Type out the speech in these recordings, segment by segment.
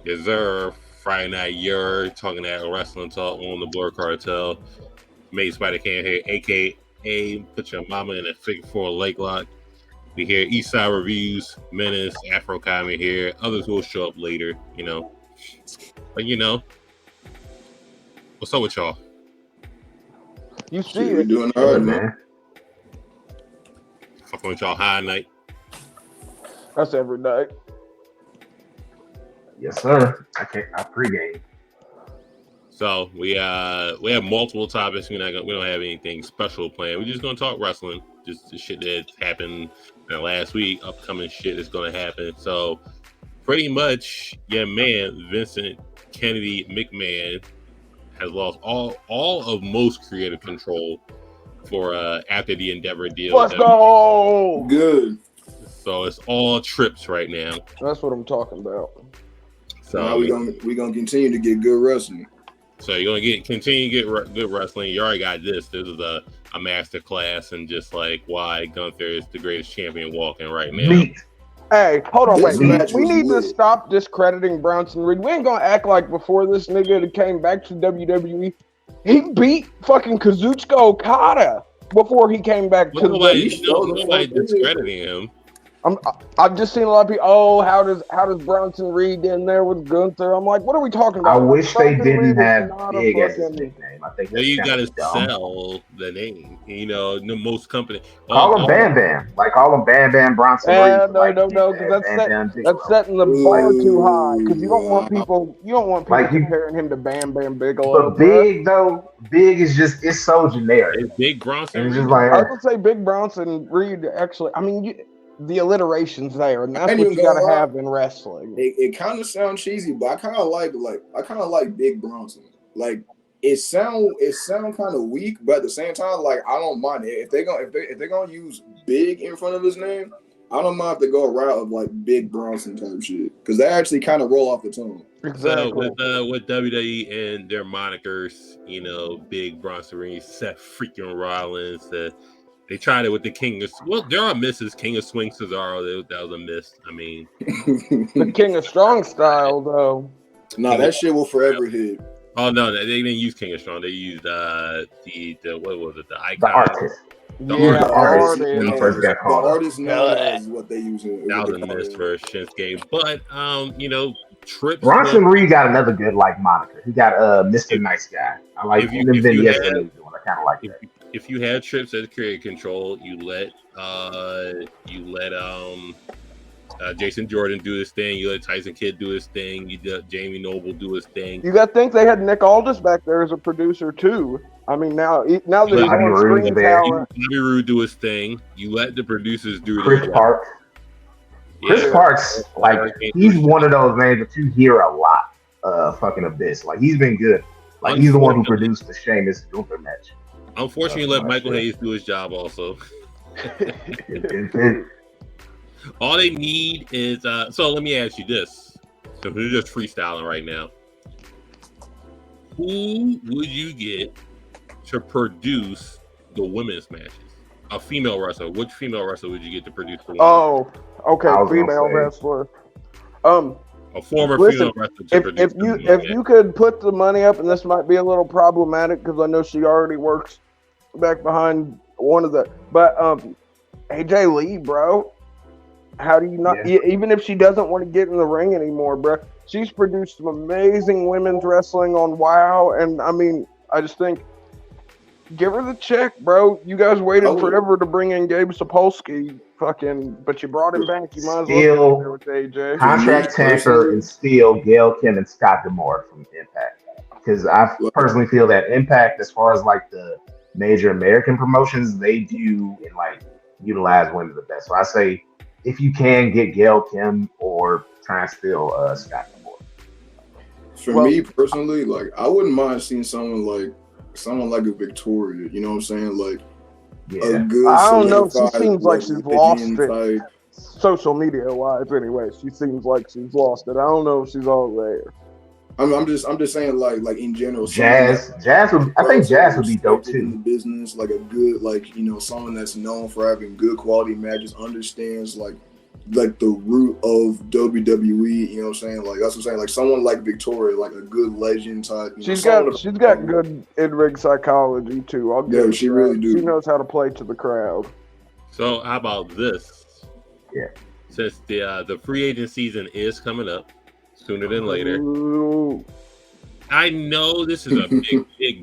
Yerrr, Friday Night Yerrr, talking that wrestling talk on the Blur Cartel. Made Spider Can here, aka Put Your Mama in a Figure 4 Leg Lock. We hear Eastside Reviews, Menace, Afro Comedy here. Others will show up later, you know. But you know, what's up with y'all? You see Shit, we it. doing all right, man. Fucking with y'all high night. That's every night. Yes, sir. I pregame. So we have multiple topics. We don't have anything special planned. We're just gonna talk wrestling, just the shit that happened last week, upcoming shit that's gonna happen. So pretty much, yeah, man, Vincent Kennedy McMahon has lost all of most creative control for after the Endeavor deal. Let's go. Good. So it's all trips right now. That's what I'm talking about. So now we gonna continue to get good wrestling. So you're gonna continue to get good wrestling. You already got this. This is a master class and just like why Gunther is the greatest champion walking right now. Hey, hold on, This wait. match We was need to lit. stop discrediting Bronson Reed. We ain't gonna act like before this nigga came back to WWE, he beat fucking Kazuchika Okada before he came back to Nobody WWE. discrediting him. I've just seen a lot of people. Oh, how does Bronson Reed in there with Gunther? I'm like, what are we talking about? I wish they Bronson didn't Reed is have not a Big as his fucking- nickname. I think Well, that's you gotta dumb. sell the name. You know, the most company. Call him Bam Bam. Like, call him Bam Bam Bronson Reed. No, because that's setting the bar too high. Because you don't want people Like, comparing him to Bam Bam Bigelow. But Big, though, Big is just, it's so generic. It's Big Bronson. And it's Reed. just like, I would say Big Bronson Reed. Actually, I mean, the alliteration's there, and that's what you got to have in wrestling. It kind of sounds cheesy, but I kind of like Big Bronson. Like it sound kind of weak, but at the same time, like I don't mind it if they're gonna use Big in front of his name. I don't mind if they go a route of like Big Bronson type shit because they actually kind of roll off the tongue. Exactly. So with WWE and their monikers, you know, Big Bronson Reed, Seth freaking Rollins, they tried it with the King of... Well, there are misses. King of Swing Cesaro, that was a miss. I mean... the King of Strong Style, though. Nah, that shit will forever hit. Oh, no, they didn't use King of Strong. They used the what was it? The Icon? the artist. The artist. artist. When he first got The called. artist now is what they use. That was a miss for Shinsuke. But, you know, Trips... Bronson Reed got another good, like, moniker. He got Mr. Nice Guy. I like him. I kind of like that. If you had Trips as creative control, you let Jason Jordan do his thing. You let Tyson Kidd do his thing. You let Jamie Noble do his thing. You got to think they had Nick Aldis back there as a producer too. I mean, now that he's on screen talent, Bobby Roode do his thing. You let the producers do Chris Parks. Chris Parks, like he's one of those names that you hear a lot. Fucking Abyss, like he's been good. Like he's the one who produced the Sheamus Gunther match. Unfortunately, let Michael Hayes do his job also. All they need is so let me ask you this. So we're just freestyling right now. Who would you get to produce the women's matches? A female wrestler. Which female wrestler would you get to produce the women? Oh, okay, female wrestler. A former female wrestler to produce if you could put the money up, and this might be a little problematic because I know she already works back behind one of the, but AJ Lee, bro, how do you not? Even if she doesn't want to get in the ring anymore, bro, she's produced some amazing women's wrestling on WoW, and I mean, I just think give her the check, bro. You guys waited forever to bring in Gabe Sapolsky, but you brought him back. You might as well get there with AJ. Contract Tanker and Steel, Gail Kim, and Scott D'Amore from Impact. Because I personally feel that Impact, as far as like the major American promotions, they do and like utilize women the best. So I say if you can get Gail Kim or try and steal Scott D'Amore. For me personally, like I wouldn't mind seeing someone like a Victoria, you know what I'm saying? Like a good. I don't know. She seems like she's lost it. Social media wise, anyway, she seems like she's lost it. I don't know if she's all there. I'm just saying, like in general. Jazz would. I think Jazz would be dope too. In the business, like a good, like someone that's known for having good quality matches, understands like like the root of WWE. You know what I'm saying? Like that's what I'm saying. Like someone like Victoria, like a good legend type. She's got good in-ring psychology too. I'll give her she that. really do. She knows how to play to the crowd. So how about this? Yeah. Since the free agent season is coming up sooner than later, Ooh. I know this is a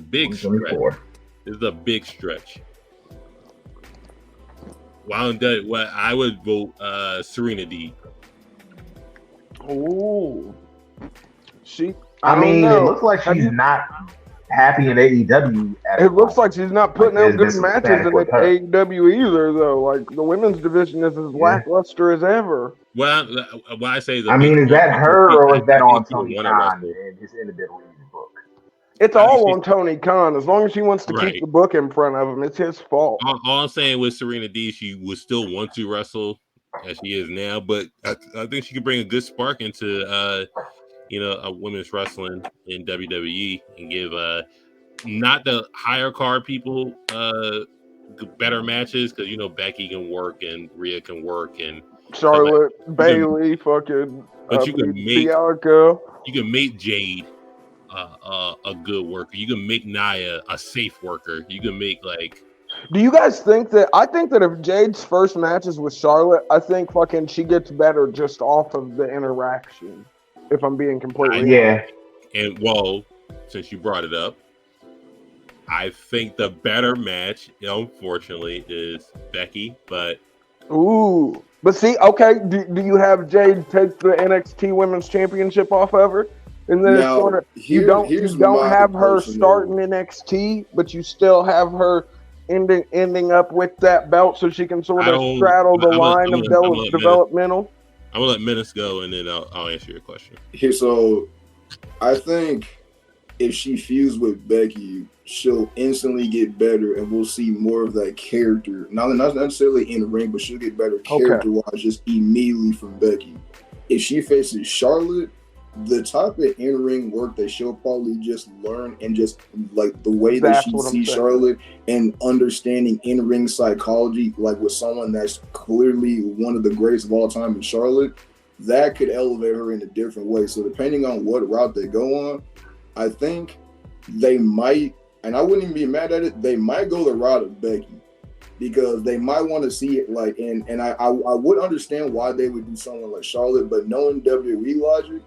big stretch. This is a big stretch. Well, I would vote Serena D. Ooh. I mean, don't know. it looks like she's not happy in AEW. It looks like she's not putting out good there's matches static in with her. AEW either, though. Like the women's division is as lackluster as ever. Well, I say I mean, is that her or is that on Tony Khan and his inability to book? It's all on Tony Khan. As long as he wants to keep the book in front of him, it's his fault. All I'm saying with Serena D, she would still want to wrestle as she is now, but I think she could bring a good spark into a women's wrestling in WWE and give not the higher card people better matches, because Becky can work and Rhea can work and Charlotte, Bailey, fucking but you can make Bianca. You can make Jade a good worker. You can make Nia a safe worker. You can make Do you guys think that? I think that if Jade's first match is with Charlotte, I think fucking she gets better just off of the interaction. If I'm being completely honest. And since you brought it up, I think the better match, unfortunately, is Becky. But see, okay, do you have Jade take the NXT Women's Championship off of her? And then now, sort of, you don't have her starting NXT, but you still have her ending up with that belt, so she can sort of straddle the line of developmental. I'm gonna let Menace go, and then I'll answer your question. Here, so I think if she feuds with Becky, she'll instantly get better, and we'll see more of that character. Not necessarily in the ring, but she'll get better character-wise just immediately from Becky. If she faces Charlotte, the type of in-ring work that she'll probably just learn, and just like the way that she sees Charlotte and understanding in-ring psychology, like with someone that's clearly one of the greatest of all time in Charlotte, that could elevate her in a different way. So depending on what route they go on, I think they might, and I wouldn't even be mad at it, they might go the route of Becky, because they might want to see it and I would understand why they would do someone like Charlotte, but knowing WWE logic,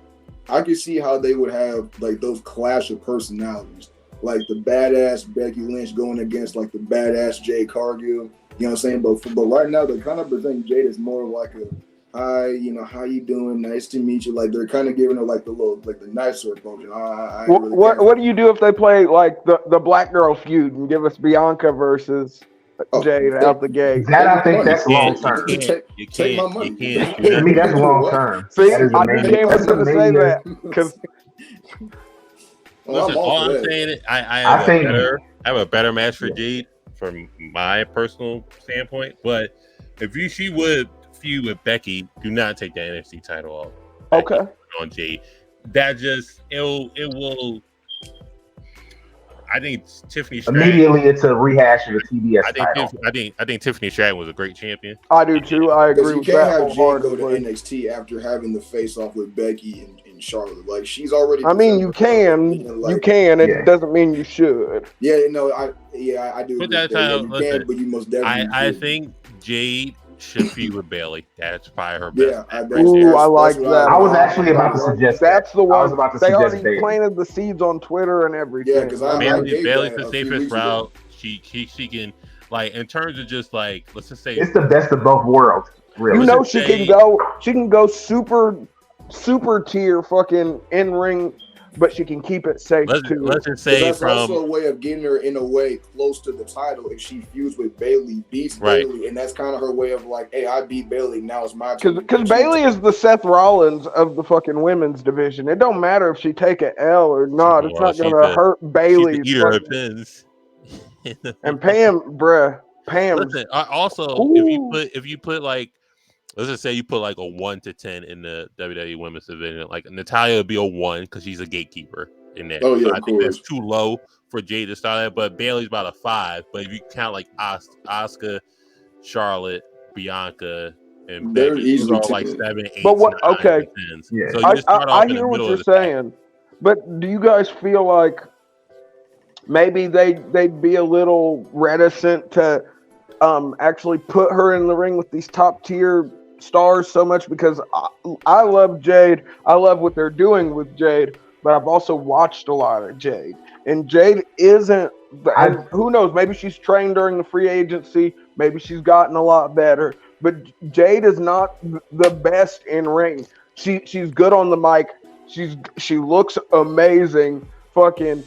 I could see how they would have like those clash of personalities, like the badass Becky Lynch going against like the badass Jade Cargill. You know what I'm saying? But right now they're kind of presenting Jade as more of like a hi, how you doing? Nice to meet you. Like they're kind of giving her like the nicer approach. What do you do if they play like the Black Girl feud and give us Bianca versus Jade out the gate? I think that's long term. Take my money. To me, that's long term. See, I was going to say that because. Listen, all I'm saying is I have a better match for Jade from my personal standpoint. But if she would feud with Becky, do not take the NXT title off. Okay. On Jade, that just it will. I think Tiffany Stratton, immediately it's a rehash of the TBS title. I think Tiffany Stratton was a great champion. I do too. I agree with that. You can't have Jade go to NXT after having the face off with Becky and Charlotte. Like she's already. I mean, you can. It doesn't mean you should. Yeah, no, I do. Put that title. You can, but you most definitely. I think Jade should feud with Bailey. That's probably her best. I like that. I was actually about to suggest that's the one. I was about to they suggest already planted the seeds on Twitter and everything. Yeah, because Bailey's the safest route. She can, like, in terms of just like, let's just say it's the best of both worlds. Really, she can go super tier fucking in ring, but she can keep it safe too. Let's just say that's also a way of getting her in a way close to the title. If she feuds with Bailey, beats Bailey, and that's kind of her way of like, hey, I beat Bailey, now it's my turn. Because Bailey is the Seth Rollins of the fucking women's division. It don't matter if she take an L or not. It's not gonna hurt Bailey. And Pam. Listen, also, if you put like, let's just say you put like a 1 to 10 in the WWE Women's Division. Like Natalya would be a 1 because she's a gatekeeper in that. Oh yeah, so I think that's too low for Jade to start at. But Bailey's about a 5. But if you count like Asuka, Charlotte, Bianca, And They're Becky's easily are like 10. 7, 8, But what? 9, Okay, 10s. Yeah. So you just start off I in the hear what middle you're of the pack. saying, but do you guys feel like maybe they'd be a little reticent to actually put her in the ring with these top tier stars so much? Because I love Jade. I love what they're doing with Jade, but I've also watched a lot of Jade, and Jade isn't. And who knows? Maybe she's trained during the free agency. Maybe she's gotten a lot better. But Jade is not the best in ring. She's good on the mic. She looks amazing. Fucking,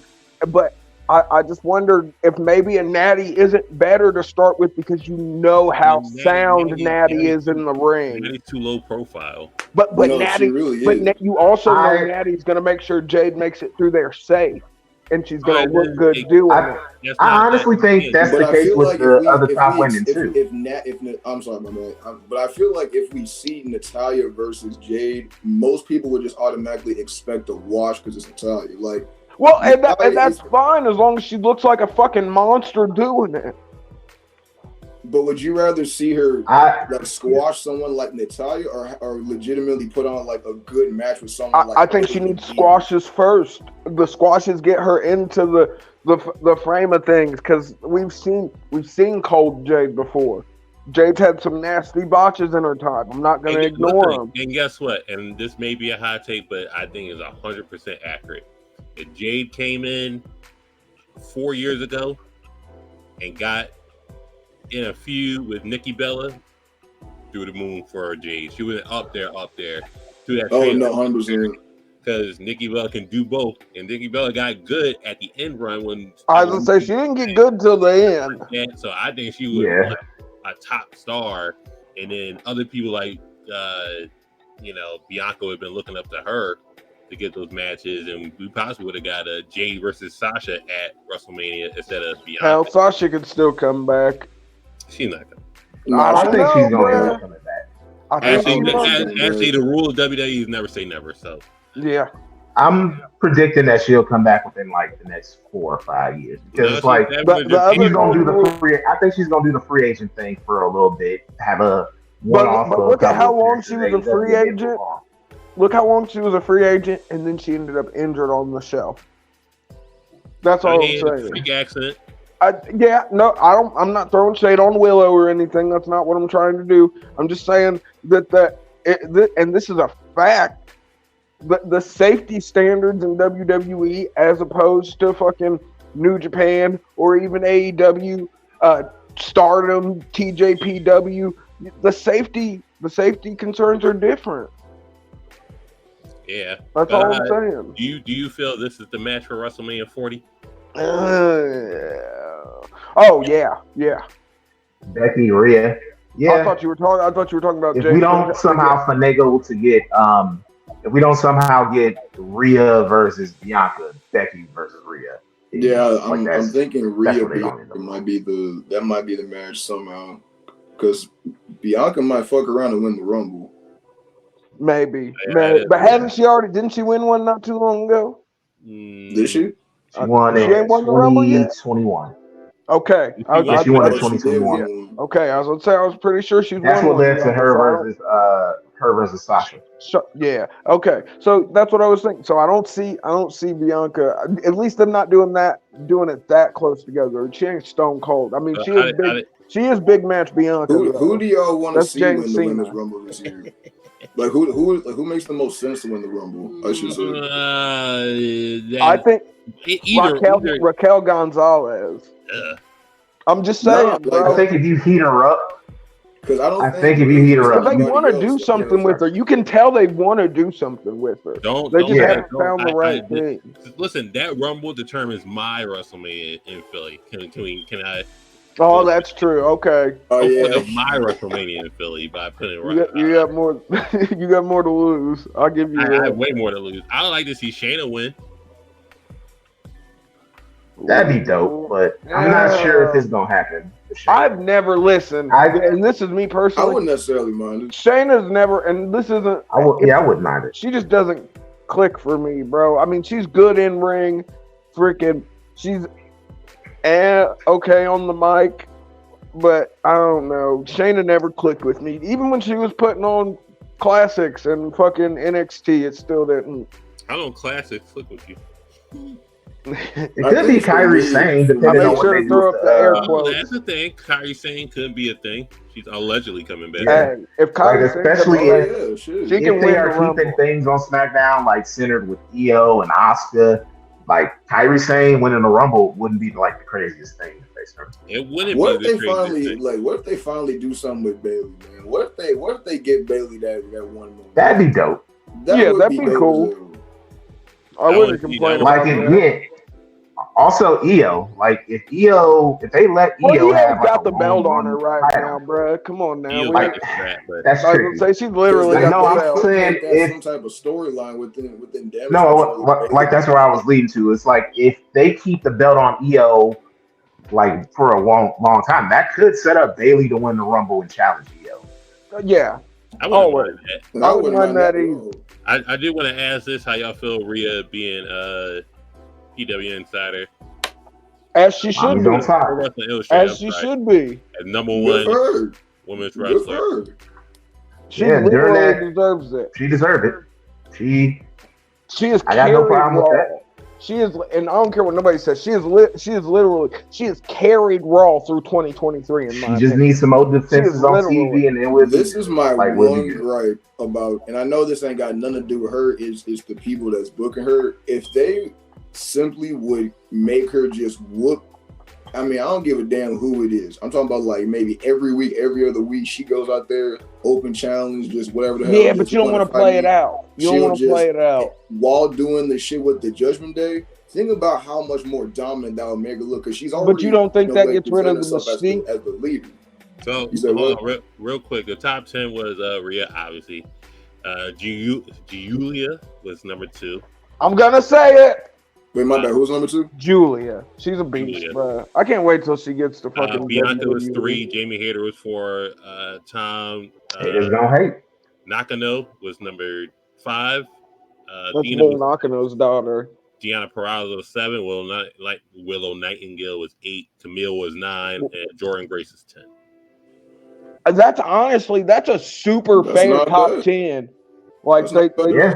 but I just wonder if maybe a Natty isn't better to start with because you know how sound Natty is in the ring. Natty's too low profile. But No, Natty, she really but is. you also know Natty's going to make sure Jade makes it through there safe, and she's going to look good doing it. I honestly think that's But the I case feel with like the other top women too. I'm sorry, my man. But I feel like if we see Natalya versus Jade, most people would just automatically expect a wash because it's Natalya. Like, well, and that's fine as long as she looks like a fucking monster doing it. But would you rather see her like squash someone like Natalya, or legitimately put on like a good match with someone like? I think she needs squashes first. The squashes get her into the frame of things, because we've seen cold Jade before. Jade's had some nasty botches in her time. I'm not going to ignore them. And guess what? And this may be a hot take, but I think it's 100% accurate. If Jade came in 4 years ago and got in a feud with Nikki Bella, through the moon for her, Jade. She went up there to that. Oh no, 100%. Because Nikki Bella can do both, and Nikki Bella got good at the end run when I was gonna say she didn't get good till the end. And so I think she was like a top star, and then other people like Bianca would have been looking up to her to get those matches, and we possibly would have got a Jade versus Sasha at WrestleMania instead of Bianca. Hell, Sasha could still come back. She's not gonna. No, I think she's going to end up coming back. Actually, the rule of WWE is never say never. So yeah, I'm predicting that she'll come back within like the next 4 or 5 years, because it's like she's gonna do the free. I think she's gonna do the free agent thing for a little bit. Have a one-off. But look at how long she was a free agent. Look how long she was a free agent, and then she ended up injured on the shelf. That's all I'm saying. Freak accident. I'm not throwing shade on Willow or anything. That's not what I'm trying to do. I'm just saying and this is a fact. The safety standards in WWE, as opposed to fucking New Japan or even AEW, Stardom, TJPW, the safety concerns are different. Yeah, that's all I'm saying. Do you feel this is the match for WrestleMania 40? Oh yeah. Becky, Rhea. Yeah. I thought you were talking about. If we don't somehow finagle to get, if we don't somehow get Rhea versus Bianca, Becky versus Rhea. Yeah, I'm thinking Rhea might be the match somehow, because Bianca might fuck around and win the Rumble. Maybe. But didn't she win one not too long ago? Did she? She won in 2021. Okay. She won in 2021. Okay, I was gonna say I was pretty sure she won. That's what led to her versus Sasha. Yeah. Okay. So that's what I was thinking. So I don't see Bianca. At least I'm not doing it that close together. She ain't stone cold. I mean, she is big match Bianca. Who do y'all want to see win the Women's Rumble this year? Like who makes the most sense to win the Rumble? I should say. I think Raquel Gonzalez. I'm just saying. I think if you heat her up, because I think if you heat her up, they want to do something with her. You can tell they want to do something with her. They just haven't found the right thing. Listen, that Rumble determines my WrestleMania in Philly. Can I? Oh, that's true. Okay. Oh yeah. My WrestleMania in Philly by putting it right. You got more. You got more to lose. I'll give you. I have way more to lose. I would like to see Shayna win. That'd be dope, but I'm not sure if it's gonna happen. I've never listened, and this is me personally. I wouldn't necessarily mind it. Shayna's never, and this isn't. I wouldn't mind it. She just doesn't click for me, bro. I mean, she's good in ring, freaking. She's okay on the mic. but I don't know. Shayna never clicked with me. Even when she was putting on classics and fucking NXT, it still didn't. How don't classics click with you? It could be Kyrie Sane, I depending on make what sure they to do throw with up the air Oh, quotes. that's the thing. Kyrie Sane could be a thing. She's allegedly coming back. Yeah. Hey, if Kyrie Sane especially comes back, yeah, shit. she if can they win are the keeping Rumble. things on SmackDown like centered with Io and Asuka, like Kyrie Sane winning the Rumble wouldn't be like the craziest thing to face her. It wouldn't What be if the they craziest finally thing. like? What if they finally do something with Bailey, man? What if they get Bailey that one moment? That'd be dope. That would that'd be dope cool. as hell. I wouldn't complain Like about that. again, also Io. Like if they let Well, Io Io's have like got a the belt on her long-run right title, now, bruh. Come on now. Io We- got the strap, but that's I was tricky. gonna say she's literally Like, got no, the I'm belt. saying That's if some type of storyline within damage. no, control. like that's where I was leading to. It's like if they keep the belt on Io like for a long time, that could set up Bailey to win the Rumble and challenge Io. Yeah, I wouldn't always. mind that. And I wouldn't mind that at either. all. I did want to ask this: how y'all feel Rhea being PW Insider? As she should Mommy's be. on top. Or Wrestling Illustrated, As she should be. as number Good for one her. women's Good for wrestler. her. She Yeah, during literally that- deserves it. She deserved it. She is I got carried no problem with Raw. that. She is, and I don't care what nobody says. She is carried Raw through 2023. In my She just opinion. needs some more defenses on literally- TV, and then we'll This is my like, we'll be one good. gripe about, and I know this ain't got nothing to do with her. Is the people that's booking her? If they simply would make her just whoop. I mean, I don't give a damn who it is. I'm talking about like maybe every week, every other week, she goes out there, open challenge, just whatever the hell. Yeah, but just you don't wanna want to fight play me. it out. You don't She'll want to play it out. While doing the shit with the Judgment Day. Think about how much more dominant that would make her look, because she's already. But you don't think in a that way gets rid of the presented herself mystique? as the leader. So You said hold what? on, real quick. The top 10 was Rhea, obviously. Julia was number 2. I'm gonna say it. Wait, my bad. Who's number 2? Julia. She's a beast, Julia. bro. I can't wait till she gets to fucking Bianca was WWE. 3. Jamie Hayter was 4. Tom Haters gonna hate. Nakano was number 5. That's Bull Nakano's daughter. Deanna Perrazzo was 7. Willow Nightingale was 8. Camille was 9. And Jordan Grace is 10. That's a super That's fair not top bad. 10. Like That's not bad. yeah.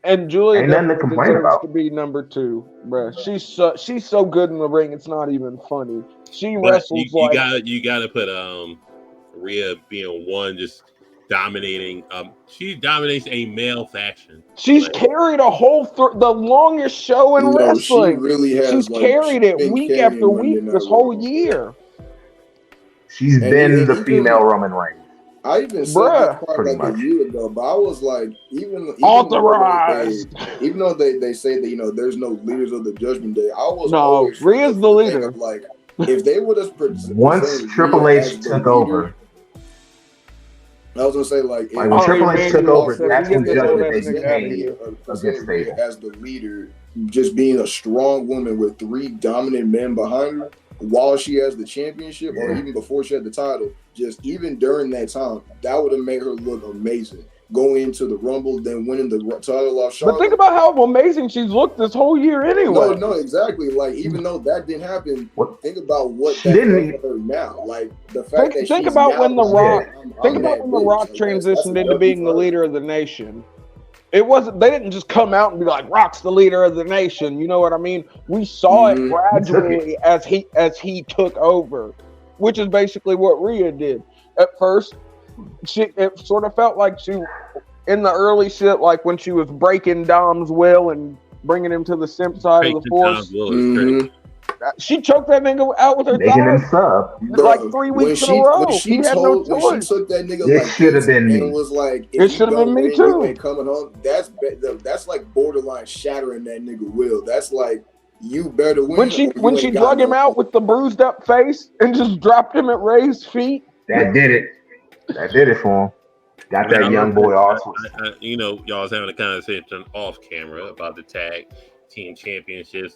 and Julia Ain't nothing to definitely complain deserves about. to be number 2, bro. She's so good in the ring. It's not even funny. She But wrestles you gotta put Rhea being 1, just dominating. She dominates a male faction. She's Like, carried a whole the longest show in No, wrestling. she really has. She's like, carried it been week carrying after Monday week Night this whole Raw. year. She's And been even- the female Roman Reigns. I even said Bruh. this part Pretty like much. a year ago, but I was like, even Authorized. Even though they say that there's no leaders of the Judgment Day, I was No, always Rhea's the think leader. of, like, if they would have Once Triple H took over, I was gonna say like like when Triple H took over, said, that's "We when get this Judgment old Day ass nigga outta became here." a good stable. as the leader, just being a strong woman with 3 dominant men behind her, while she has the championship, or Yeah. even before she had the title, just even during that time, that would have made her look amazing. Going into the Rumble, then winning the title off Charlotte. But think about how amazing she's looked this whole year anyway. No, exactly. Like, even though that didn't happen, What? think about what She that didn't does for her now. Like, the fact that Think she's about now when The like, Rock- I'm Think that about when The bitch. Rock Like, that's transitioned a into W being the for her. leader of the nation. It wasn't. They didn't just come out and be like, "Rock's the leader of the nation." You know what I mean? We saw it Mhm. gradually as he took over, which is basically what Rhea did. At first, it sort of felt like she, in the early shit, like when she was breaking Dom's will and bringing him to the simp side of the Peyton force. Tom's will is crazy. Mhm. She choked that nigga out with her Making him thighs sub. like Bruh, 3 when weeks in she- a row. when she He had no told- when she choice. took that nigga It like should have this been and me. was like, It if should you have been don't me win, too. you ain't coming home. That's like borderline shattering that nigga will. That's like, you better win. When she or you she ain't got drug him no- out with the bruised up face and just dropped him at Ray's feet. That did it. That did it for him. Got that young boy off. Y'all was having a conversation off camera about the tag team championships.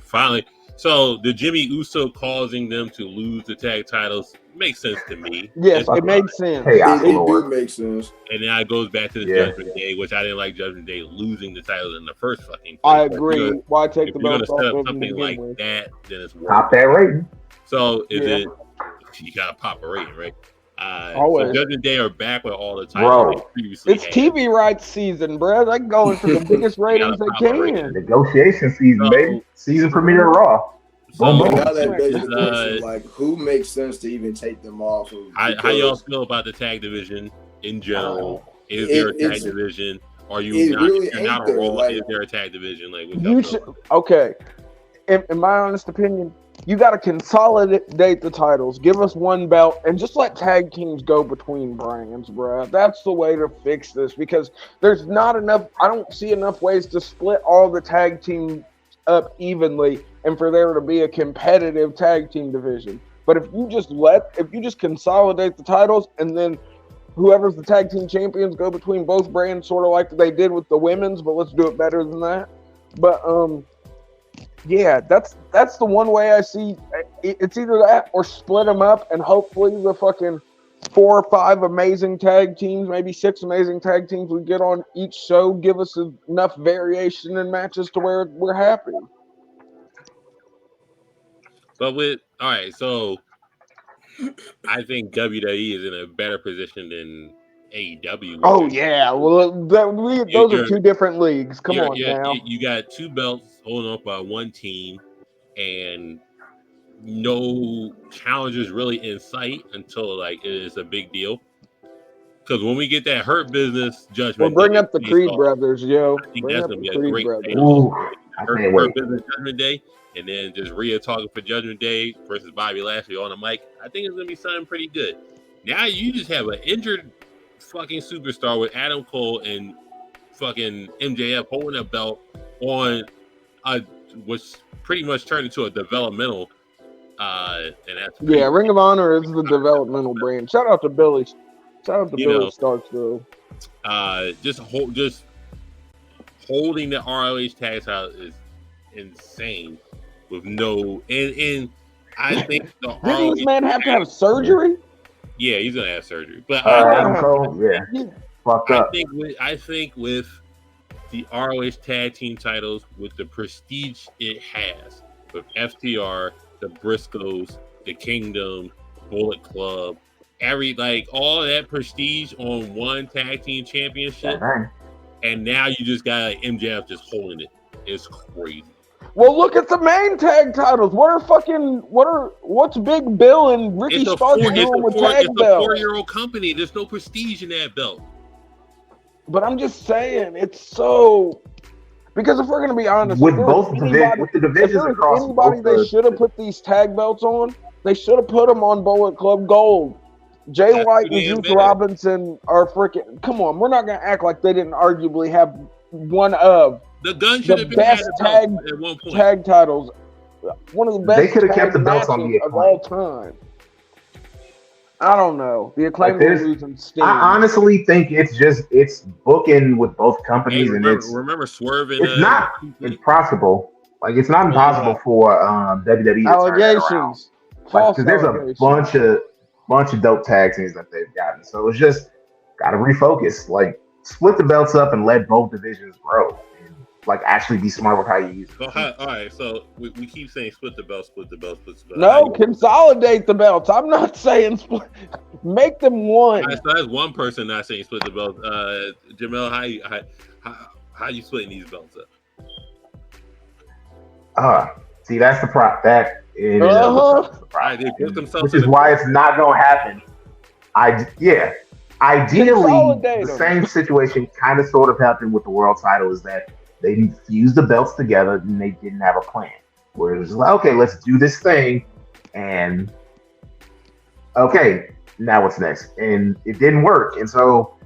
Finally, so the Jimmy Uso causing them to lose the tag titles makes sense to me. Yes, It's it made sense. Hey, It do Lord. make sense. And now it goes back to the Yeah. Judgment Day, which I didn't like Judgment Day losing the titles in the first fucking place. I Like, agree. Why take If the you're gonna belts off set of up them to something begin like with? that, then it's worth Top it. that rating. So is Yeah. it you gotta pop a rating, right? So Always. Judgment Day are back with all the titles they previously It's had. TV rights season, bro. They're going for the biggest ratings they can. Negotiation season, So- baby. Season premiere Raw. So Boom, boom. Now that begs the uh, question, like, who makes sense to even take them off of? how y'all feel about the tag division in general? Is there a tag division? Are you it not? really If you're ain't not a there, Raw, like- is there a tag division? Like, what You y'all should. feel? Okay. In my honest opinion, you got to consolidate the titles. Give us one belt and just let tag teams go between brands, bro. That's the way to fix this because there's not enough. I don't see enough ways to split all the tag teams up evenly and for there to be a competitive tag team division. But if you just consolidate the titles and then whoever's the tag team champions go between both brands, sort of like they did with the women's, but let's do it better than that. But yeah, that's the one way I see. It's either that or split them up, and hopefully the fucking 4 or 5 amazing tag teams, maybe 6 amazing tag teams we get on each show give us enough variation in matches to where we're happy. But all right, so I think WWE is in a better position than AEW. Oh yeah, well those are 2 different leagues. Come on now. You got 2 belts holding up by one team, and no challenges really in sight until like it is a big deal. Because when we get that Hurt Business Judgment, Well, bring up the Creed brothers, yo. I think Bring that's up gonna the be a Creed great brothers. Hurt Business Judgment Day, and then just Rhea talking for Judgment Day versus Bobby Lashley on the mic. I think it's gonna be something pretty good. Now you just have an injured fucking superstar with Adam Cole and fucking MJF holding a belt on which pretty much turned into a developmental. And that's Ring of Honor is the developmental brand. Shout out to Billy. Shout out to Billy Starks though. Just holding the ROH tag title is insane with no and I think the Didn't this man have to have surgery? Yeah, he's gonna have surgery. But Adam Cole, fucked up. I think with the ROH tag team titles, with the prestige it has, with FTR, the Briscoes, the Kingdom, Bullet Club, all that prestige on one tag team championship, and now you just got MJF just holding it. It's crazy. Well, look at the main tag titles. What's Big Bill and Ricky Starks doing with tag belts? It's a 4-year-old company. There's no prestige in that belt. But I'm just saying, it's so because if we're gonna be honest, with the divisions across anybody they should have put these tag belts on, they should have put them on Bullet Club Gold. Jay White and Juice Robinson are freaking. Come on, we're not gonna act like they didn't arguably have one of the best tag titles. One of the best. They could have kept the belts on the of all time. I don't know. The Acclaim losing steam. I honestly think it's booking with both companies, remember Swerve. It's not impossible. Like it's not impossible for WWE allegations. Because there's a bunch of dope tag teams that they've gotten. So it's just got to refocus. Like split the belts up and let both divisions grow. And, actually be smart with how you use it. All right, so we keep saying split the belts. No, consolidate the belts. I'm not saying split. Make them one. Right, so that's one person not saying split the belts. Jamel, how you splitting these belts up? See, that's the prop. That is which is why it's not gonna happen. Ideally, the same situation kind of sort of happened with the world title. Is that they fused the belts together and they didn't have a plan. Where it was like, okay, let's do this thing, and okay, now what's next? And it didn't work. And so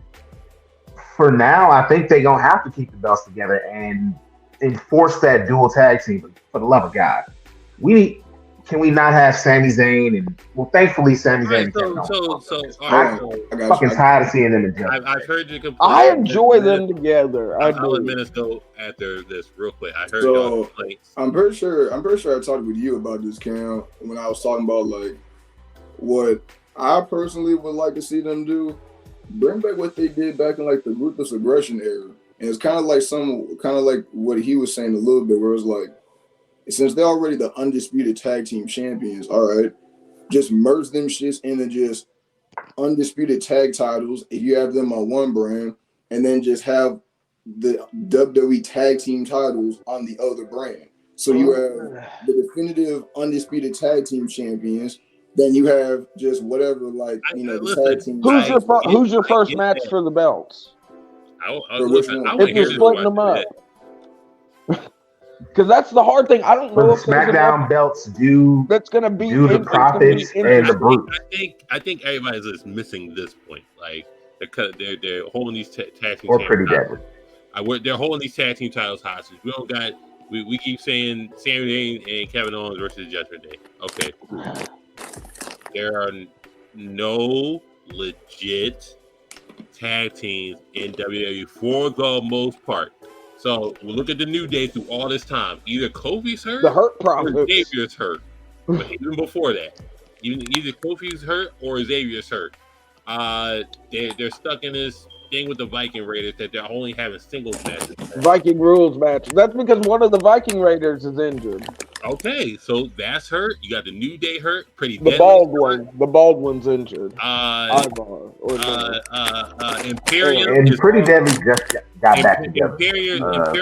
for now, I think they're gonna have to keep the belts together and enforce that dual tag team. For the love of God, can we not have Sami Zayn and thankfully Sami Zayn. I'm fucking tired of seeing them in jail. I've heard you complain. I enjoy them together. I'll let minutes go after this real quick. I heard y'all complaints. I'm pretty sure I talked with you about this, Cam, when I was talking about what I personally would like to see them do. Bring back what they did back in the ruthless aggression era. And it's kind of like what he was saying a little bit, where it's like, since they're already the undisputed tag team champions, all right, just merge them shits into just undisputed tag titles. If you have them on one brand, and then just have the WWE tag team titles on the other brand. So you have the definitive undisputed tag team champions. Then you have just whatever, like the tag team. Who's your first match for the belts? I want if you're splitting them up, because that's the hard thing. I don't know if SmackDown belts that's going to be the profits and the brutes. I think everybody's just missing this point. Like they're holding these tag team or pretty deadly. They're holding these tag team titles hostage. We keep saying Sami Zayn and Kevin Owens versus Judgment Day. Okay, there are no legit tag teams in WWE for the most part. So we look at the New Day through all this time. Either Kofi's hurt, the Hurt Profits, or Xavier's hurt. But even before that, either Kofi's hurt or Xavier's hurt. They're stuck in this thing with the Viking Raiders that they're only having singles matches. Viking rules match. That's because one of the Viking Raiders is injured. Okay, so that's hurt. You got the New Day hurt. Pretty the bald one. The bald one's injured. Imperium. And Pretty Deadly just got back together.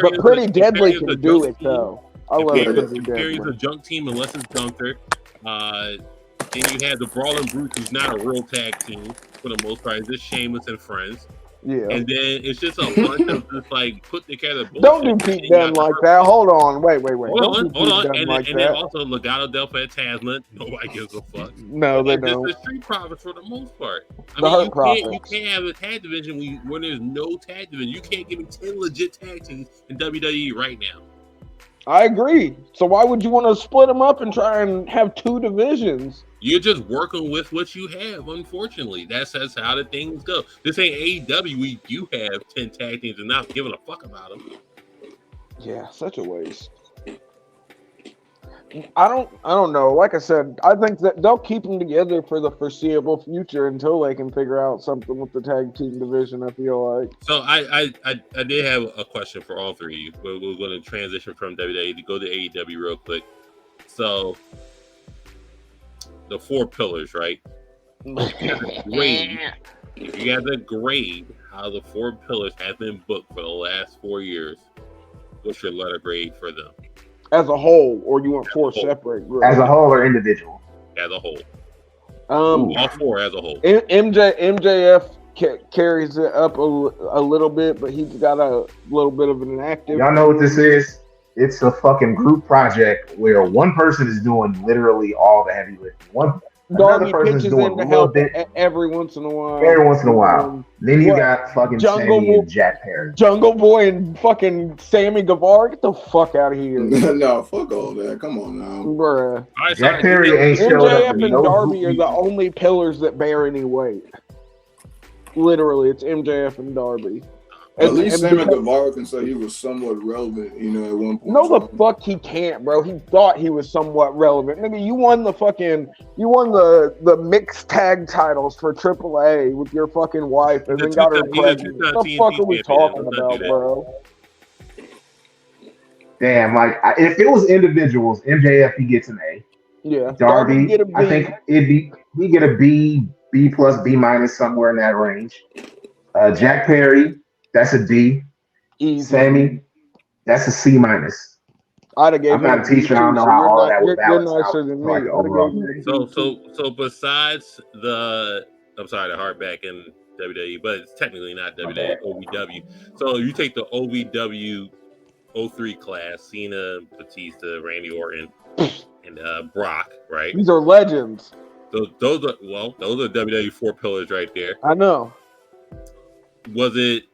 But Pretty Deadly can do it though. I love Pretty Deadly. Imperium's a junk team unless it's Gunther. Then you have the Brawling Brutes, who's not a real tag team for the most part. It's just Sheamus and friends. Yeah. And then it's just a bunch of just like put together bullshit. Don't do Pete Dunne like that. Hold on. Wait. Hold on. And then also Legado del Fantasma. Nobody gives a fuck. No, they don't. It's the Street Profits for the most part. You can't have a tag division when there's no tag division. You can't give me 10 legit tag teams in WWE right now. I agree. So why would you want to split them up and try and have two divisions? You're just working with what you have, unfortunately. That's how the things go. This ain't AEW. You have 10 tag teams and not giving a fuck about them. Yeah, such a waste. I don't know. Like I said, I think that they'll keep them together for the foreseeable future until they can figure out something with the tag team division, I feel like. So I did have a question for all three of you. We're going to transition from WWE to go to AEW real quick. So the 4 pillars, right? If you have to grade how the 4 pillars have been booked for the last 4 years, what's your letter grade for them? As a whole, or you want 4 separate groups? As a whole or individual? As a whole. All 4 as a whole. MJF carries it up a little bit, but he's got a little bit of an inactive. Y'all know what this is? It's a fucking group project where one person is doing literally all the heavy lifting. Darby pitches in to help every once in a while. Then you got fucking Sammy and Jack Perry. Jungle Boy and fucking Sammy Guevara. Get the fuck out of here. No, fuck all that. Come on now. Bruh. Jack Perry ain't showed up. MJF and Darby are the only pillars that bear any weight. Literally, it's MJF and Darby. At least Sammy Guevara can say he was somewhat relevant, at one point. No, the fuck he can't, bro. He thought he was somewhat relevant. Nigga, you won the mixed tag titles for AAA with your fucking wife and then got her pregnant. What the fuck are we talking about, bro? Damn, like if it was individuals, MJF he gets an A. Yeah. Darby get a B. I think he get a B plus, B minus, somewhere in that range. Jack Perry. That's a D. Easy. Sammy, that's a C minus. I'd have gave. I'm not a teacher. I don't know how all of that was balanced. You're nicer than me. So besides I'm sorry, the hardback in WWE, but it's technically not WWE, OVW. So you take the OVW 03 class, Cena, Batista, Randy Orton, and Brock, right? These are legends. Those are WWE 4 pillars right there. I know. Was it?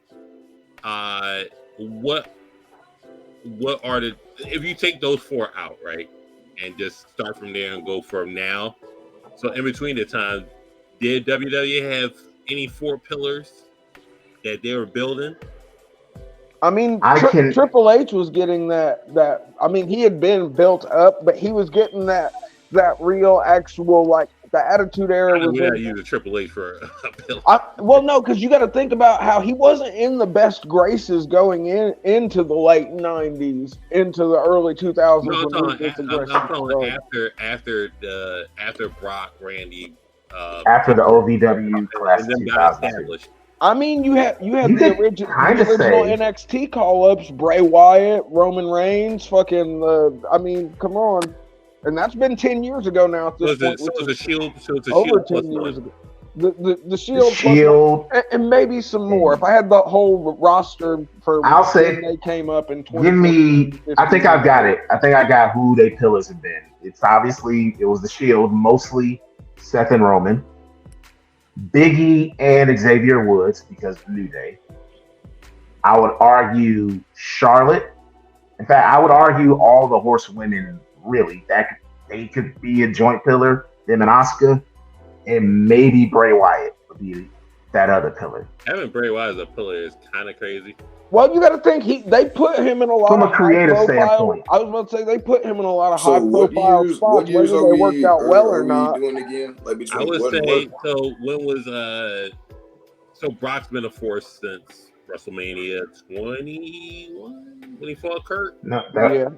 What are the, if you take those 4 out, right, and just start from there and go from now, so in between the time, did WWE have any 4 pillars that they were building? I mean, Triple H was getting that. I mean, he had been built up, but he was getting that real actual like The Attitude Era was. We gotta use a Triple H for a pillar. Well, no, because you got to think about how he wasn't in the best graces going into the late '90s, into the early 2000s. No, I'm talking after Brock, Randy, after the OVW class and of then got 2002. established. I mean, you had You the could original kinda say- NXT call-ups, Bray Wyatt, Roman Reigns, fucking. I mean, come on, and that's been 10 years ago now. At this point, So it's a Shield. So it's a over Shield 10 plus years one. ago. The The Shield, Shield. and maybe some more. If I had the whole roster for I'll say- when they came up in 20. Give me. I think I've got it. I think I got who they pillars have been. It's obviously it was the Shield, mostly Seth and Roman, Biggie and Xavier Woods because of New Day. I would argue Charlotte. In fact, I would argue all the horsewomen. Really, they could be a joint pillar. Them and Asuka, and maybe Bray Wyatt would be that other pillar. Having Bray Wyatt as a pillar is kind of crazy. Well, you got to think they put him in a lot From a of creative high-profile. standpoint. I was about to say they put him in a lot of So high-profile spots. what years Whether are they worked out well or we not. doing again? Like between I would what and say what? so. When was So Brock's been a force since WrestleMania 21 when he fought Kurt. No, that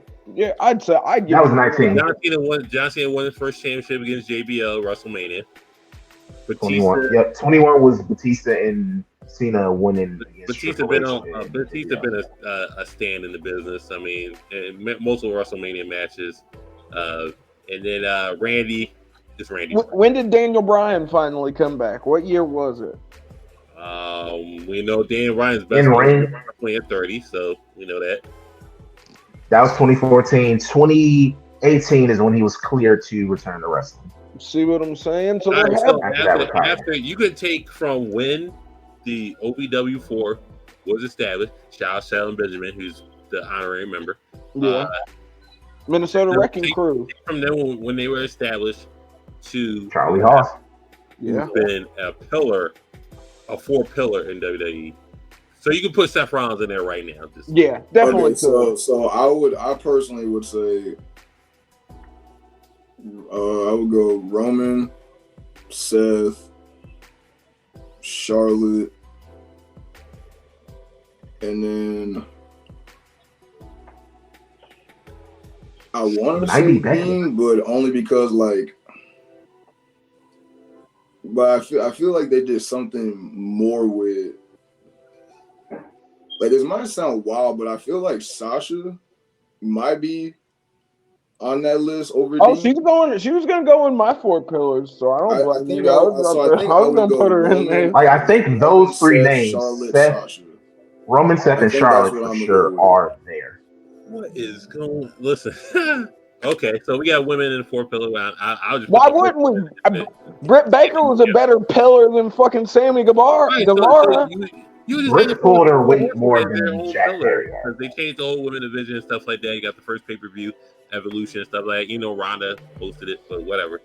I'd say I'd give was him 19. John Cena won his first championship against JBL WrestleMania. 21. Yep, 21 was Batista and Cena winning against Batista Triple been H on. and- Batista yeah. been a stand in the business. I mean, in multiple WrestleMania matches, and then Randy is Randy. When did Daniel Bryan finally come back? What year was it? We know Dan Ryan's best In ring. playing 30, so we know that. That was 2014. 2018 is when he was cleared to return to wrestling. See what I'm saying? So All they're right, having, so After that retirement. after you could take from when the OVW4 was established, shout out Shalom Benjamin, who's the honorary member. Minnesota Wrecking Crew. From them when they were established to Charlie Haas. Yeah. been a pillar, a 4-pillar in WWE. So you can put Seth Rollins in there right now. Yeah, definitely. Okay, so I personally would say I would go Roman, Seth, Charlotte, and then I want to say Dean, but only because but I feel like they did something more with. Like, this might sound wild, but I feel like Sasha might be on that list over. Oh, she was gonna go in my 4 pillars, so I don't blame you. I was gonna put her in there. Like, I think those 3 names, Charlotte, Seth, Sasha. Roman, Seth, and Charlotte for sure are there. What is going? Listen. Okay, so we got women in the 4-pillar round. I'll just. Why wouldn't we? Britt Baker was a better pillar than fucking Sammy Guevara. Right, Guevara. you just Britt pulled her weight more than Jack Perry. because they changed the whole women division and stuff like that. You got the first pay-per-view Evolution and stuff like that. You know, Ronda posted it, but whatever.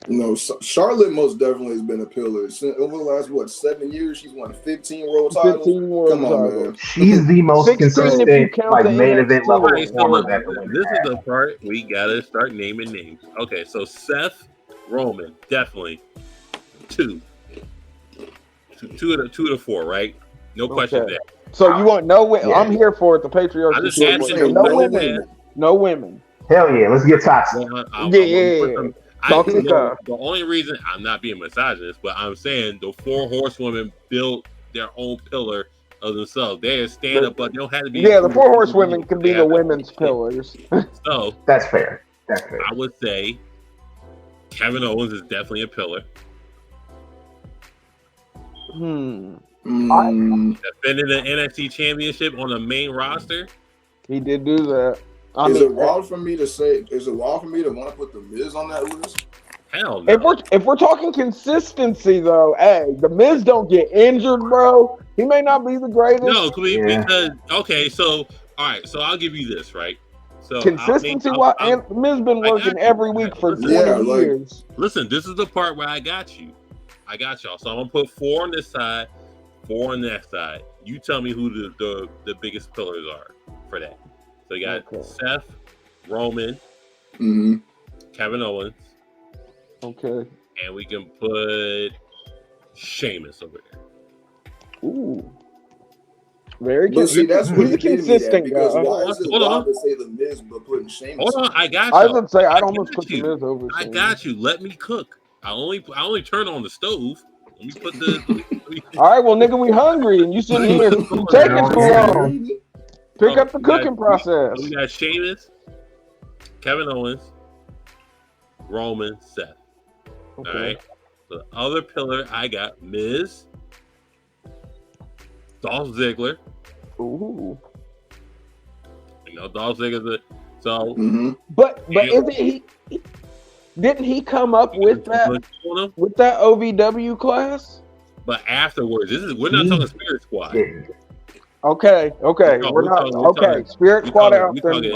No, Charlotte most definitely has been a pillar. Over the last 7 years, she's won 15 world titles. 15 world Come on, titles. man. She's the most 16 if you consistent, count like, the main NXT. event level Right, so performer that the women this have. is the part we gotta start naming names. Okay, so Seth Roman, definitely 2 of the 4, right? No question there. So you want no women? Yeah. I'm here for it. The I patriarchy. just saying, asking No no women. women. No women. Hell yeah, let's get toxic. Toxica. The only reason I'm not being misogynist, but I'm saying the 4 horsewomen built their own pillar of themselves. They're stand up, but they don't have to be. Yeah, the 4 horsewomen can be the women's pillars. So That's fair. That's fair. I would say Kevin Owens is definitely a pillar. Defending the NXT Championship on the main roster. He did do that. Is it wild for me to want to put the Miz on that list? Hell no. If we're talking consistency, though, hey, the Miz don't get injured, bro. He may not be the greatest. No, because okay, so all right, so I'll give you this, right? So Consistency, and Miz been working every week for 20 years. Listen, this is the part where I got you. I got y'all. So I'm gonna put 4 on this side, 4 on that side. You tell me who the biggest pillars are for that. So you got Seth, Roman, Kevin Owens, Okay. And we can put Sheamus over there. Ooh. Very But see, that's where he's a you give me that consistent because guy. why is it Hold on. wild to say the Miz but putting Sheamus? Hold on, I got you. I would say I'd almost got put the you. Miz over. I Sheamus. got you. Let me cook. I only turn on the stove. Let me put the. All right, well, nigga, we hungry, and you sitting here taking too long. Pick up the cooking process. We got Sheamus, Kevin Owens, Roman, Seth. Okay. All right. So the other pillar, I got Miz, Dolph Ziggler. Ooh. You know, Dolph Ziggler. So, but isn't he? Didn't he come up with that OVW class? But afterwards, we're not talking Spirit Squad. Okay. We're not okay. Spirit Squad out there. Okay.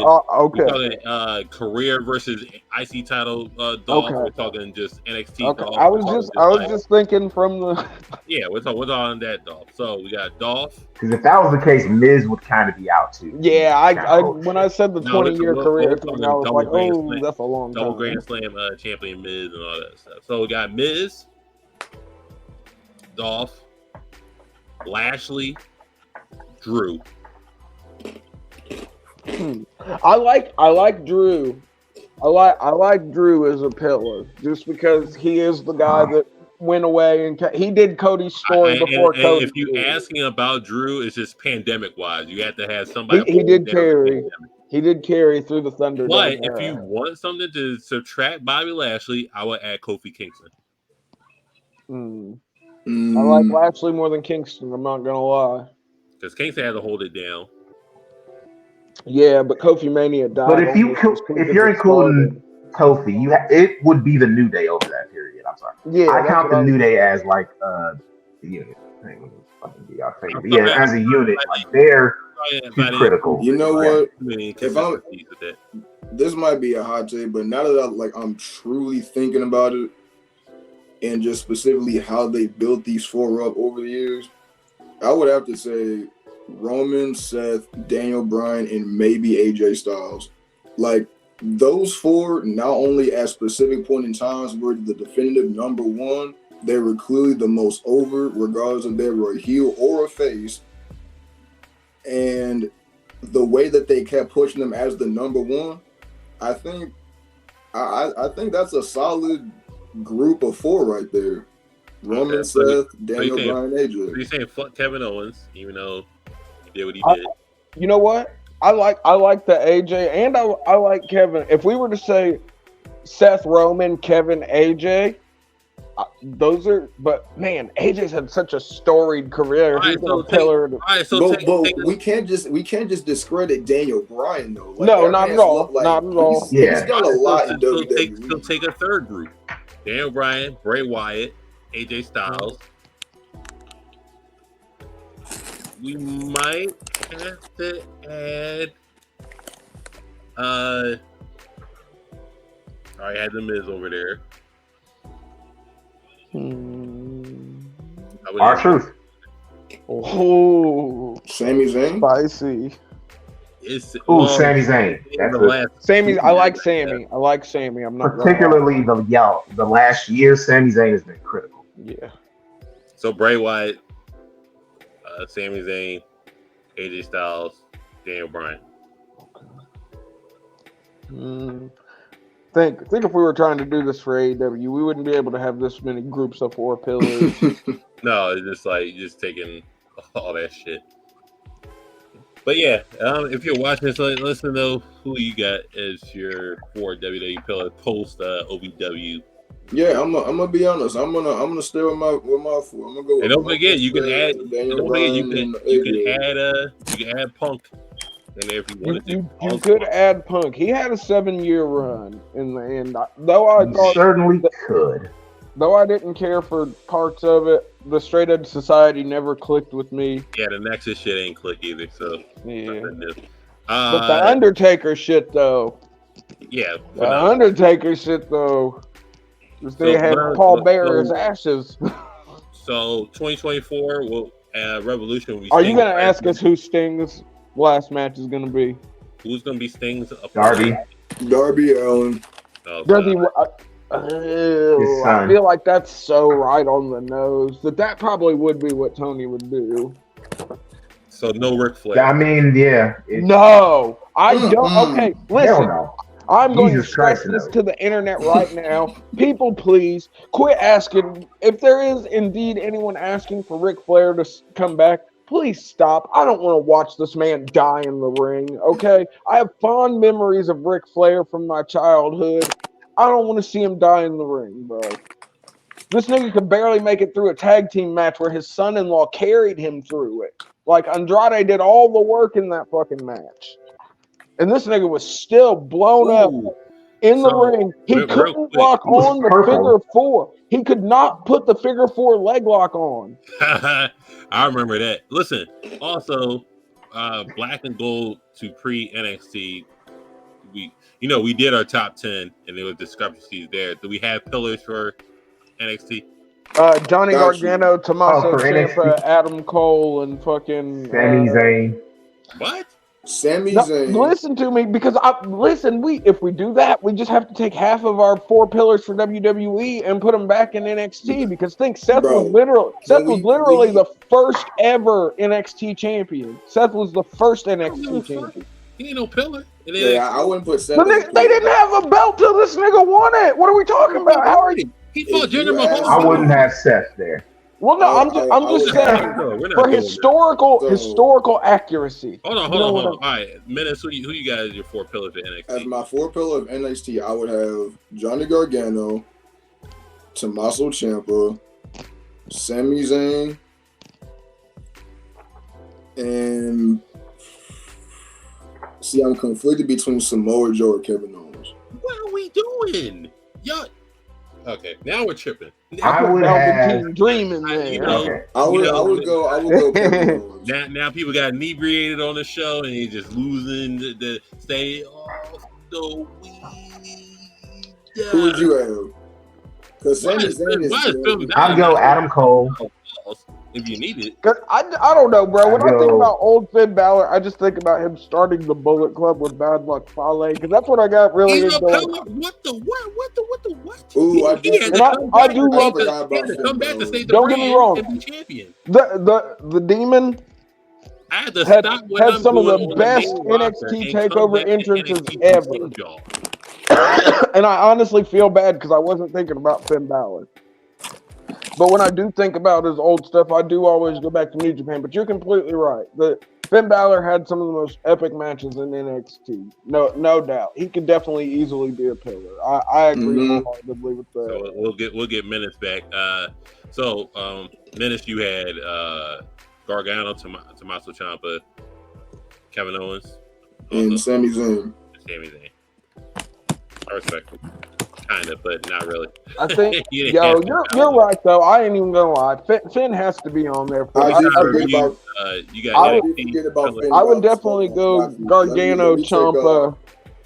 We're talking career versus IC title Dolph. Okay. We're talking just NXT Okay. Dolph. I was just thinking from the. Yeah, we're talking that Dolph. So we got Dolph. Because if that was the case, Miz would kind of be out too. Yeah, I when I said the 20-year career thing, I was like, Slam, that's a long time. Double Grand Slam champion Miz and all that stuff. So we got Miz, Dolph, Lashley, Drew. I like Drew. I like Drew as a pillar just because he is the guy that went away and he did Cody's story before Cody. If you asking about Drew, it's just pandemic wise. You have to have somebody. He did carry. He did carry through the Thunderdome. But if you want something to subtract Bobby Lashley, I would add Kofi Kingston. I like Lashley more than Kingston. I'm not gonna lie. Because Kingston had to hold it down. Yeah, but Kofi Mania died. But if you're including Kofi, it would be the New Day over that period. I'm sorry. Yeah, I count the New Day as like unit. Yeah, as a unit, like they're too critical. You know what? This might be a hot take, but now that I'm truly thinking about it, and just specifically how they built these four up over the years, I would have to say Roman, Seth, Daniel Bryan, and maybe AJ Styles. Like, those four, not only at specific point in times were the definitive number one, they were clearly the most over, regardless if they were a heel or a face. And the way that they kept pushing them as the number one, I think that's a solid group of four right there. Roman, Seth, Daniel Bryan, AJ. So you're saying fuck Kevin Owens, even though he did what he did. You know what? I like the AJ and I like Kevin. If we were to say Seth, Roman, Kevin, AJ, those are. But man, AJ's had such a storied career. He's a pillar. But we can't just discredit Daniel Bryan though. Like, no, not at all. Not at all. He's done a lot in WWE. He'll take a third group: Daniel Bryan, Bray Wyatt, AJ Styles. We might have to add. I had the Miz over there. R-Truth. Oh, Sami Zayn. Spicy. Sami Zayn. Sammy. I like Sammy. I like Sammy. I'm not particularly the last year. Sami Zayn has been critical. Yeah. So Bray Wyatt, Sami Zayn, AJ Styles, Daniel Bryan. Think if we were trying to do this for AEW, we wouldn't be able to have this many groups of four pillars. No, it's just like you're just taking all that shit. But yeah, if you're watching this, let us know who you got as your four WWE pillars post OVW. Yeah, I'm gonna be honest. I'm gonna stay with my four. I'm gonna go. And don't forget, you can add. You can add Punk in there if you wanted to. You could add Punk. He had a 7-year run in the end. Though I thought certainly could. Though I didn't care for parts of it, the Straight Edge Society never clicked with me. Yeah, the Nexus shit ain't click either. So yeah. But the Undertaker shit though. Yeah. The Undertaker shit though. They had Paul Bearer's ashes. So 2024 will Revolution. Are you gonna ask us who Sting's last match is gonna be? Who's gonna be Sting's? Darby Allin. Oh, Darby. Oh, I son. feel like that's so right on the nose that probably would be what Tony would do. So no Ric Flair. I mean, yeah. No, I don't. Okay, Hell listen. no. I'm going to Jesus stress Christ, this no. to the internet right now. People, please quit asking. If there is indeed anyone asking for Ric Flair to come back, please stop. I don't want to watch this man die in the ring, okay? I have fond memories of Ric Flair from my childhood. I don't want to see him die in the ring, bro. This nigga could barely make it through a tag team match where his son-in-law carried him through it. Like, Andrade did all the work in that fucking match. And this nigga was still blown up in the ring. He couldn't lock on the figure four. He could not put the figure four leg lock on. I remember that. Listen, also, Black and Gold to pre NXT. We did our top 10, and there were discrepancies there. Do we have pillars for NXT? Johnny Gargano, Tommaso for Ciampa, NXT. Adam Cole, and fucking Sami Zayn. What? Sami Zayn. Listen to me, because if we do that, we just have to take half of our 4 pillars for WWE and put them back in NXT. Because Seth was literally the first ever NXT champion. Seth was the first NXT champion. He ain't no pillar. Yeah, I wouldn't put Seth. They didn't have a belt till this nigga won it. What are we talking about? How are you? He fought Jinder Mahal. I wouldn't have Seth there. Well, no, I'm just saying for historical accuracy. Hold on. All right, Menace, who you guys your 4 pillars for NXT? As my 4 pillar of NXT, I would have Johnny Gargano, Tommaso Ciampa, Sami Zayn, and see, I'm conflicted between Samoa Joe or Kevin Owens. What are we doing? Y'all. Okay, now we're tripping. I would have dreaming there. I would go Kevin Owens. Now people got inebriated on the show and he's just losing the stay off the weed. Who would you have? Because Sami Zayn is. I'd go Adam Cole. If you need it. I don't know, bro. When I think about old Finn Balor, I just think about him starting the Bullet Club with Bad Luck Fale, because that's what I got really into. What the what? Ooh, I do love it. He had to come back to save the Don't get me wrong. And be champion. The Demon I had to stop had some of the best NXT takeover entrances ever. And I honestly feel bad because I wasn't thinking about Finn Balor. But when I do think about his old stuff, I do always go back to New Japan. But you're completely right. Finn Balor had some of the most epic matches in NXT. No doubt. He could definitely easily be a pillar. I agree wholeheartedly with that. So we'll get Menace back. Menace, you had Gargano, Tommaso Ciampa, Kevin Owens, and Sami Zayn. I respect him. Kind of, but not really. I think, you're right, though. I ain't even going to lie. Finn has to be on there. I would definitely go Gargano, Ciampa,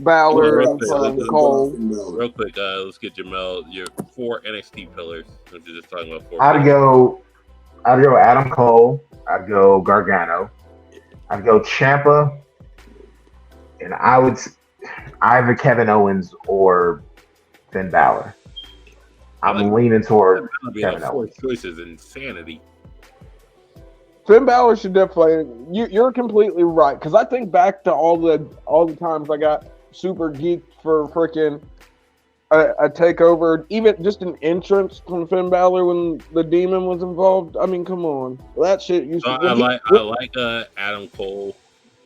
Balor, and Cole. Real quick, let's get Jamel your 4 NXT pillars. Since you're just talking about 4. I'd go Adam Cole. I'd go Gargano. I'd go Ciampa. And I would either Kevin Owens or Finn Balor. I'm leaning toward Kevin Owens. 4 choices, insanity. Finn Balor should definitely. You're completely right, because I think back to all the times I got super geeked for freaking a takeover, even just an entrance from Finn Balor when the Demon was involved. I mean, come on, that shit used to. I like Adam Cole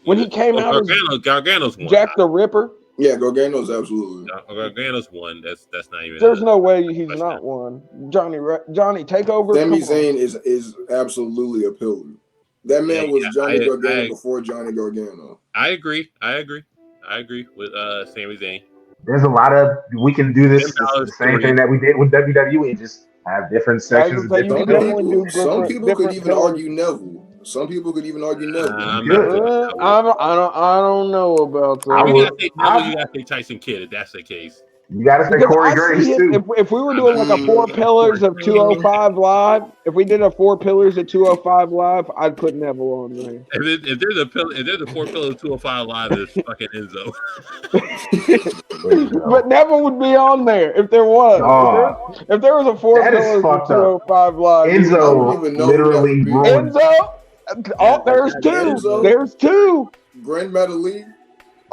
when he came out. Gargano's one. Jack the Ripper. Yeah, Gargano's absolutely. Gargano's one. That's not even. There's no way he's not one. Johnny takeover. Sami Zayn is absolutely a pillar. That man was Johnny Gargano before Johnny Gargano. I agree with Sami Zayn. There's a lot of we can do this the same thing that we did with WWE, just have different sections. Some people could even argue Neville. Some people could even argue Neville. I don't know about that. You gotta say Tyson Kidd if that's the case. You got to say Because Corey I Graves see it, too. if we were doing like a 4 pillars of 205 live, if we did a 4 pillars of 205 live, I'd put Neville on there. If there's a 4 pillar 205 live, it's fucking Enzo. But Neville would be on there if there was. If there was a 4 That is pillars of fucked 205 live. Enzo even know literally who that would be. ruined. Enzo. Oh, there's two. Enzo. There's two. Grand Metalik,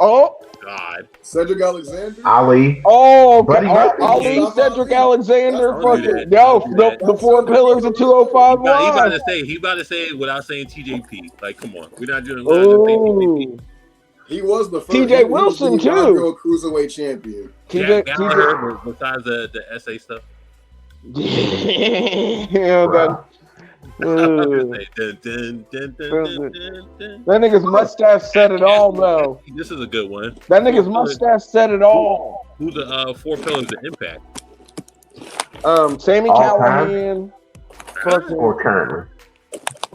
Oh. God. Cedric Alexander. Ali. Oh, Buddy Murphy. Ali, Cedric Alexander, That's fucking that. the 4 pillars of 205 live. He about to say it without saying TJP. Like, come on, we're not doing Oh, He was the first. TJ Wilson, too. Inaugural cruiserweight champion. Jack Gallagher, besides the SA stuff. Yeah, that nigga's mustache said it all, though. This is a good one. That nigga's mustache said it all. Who's the 4 pillars of Impact? Sammy All Callahan. Or currently.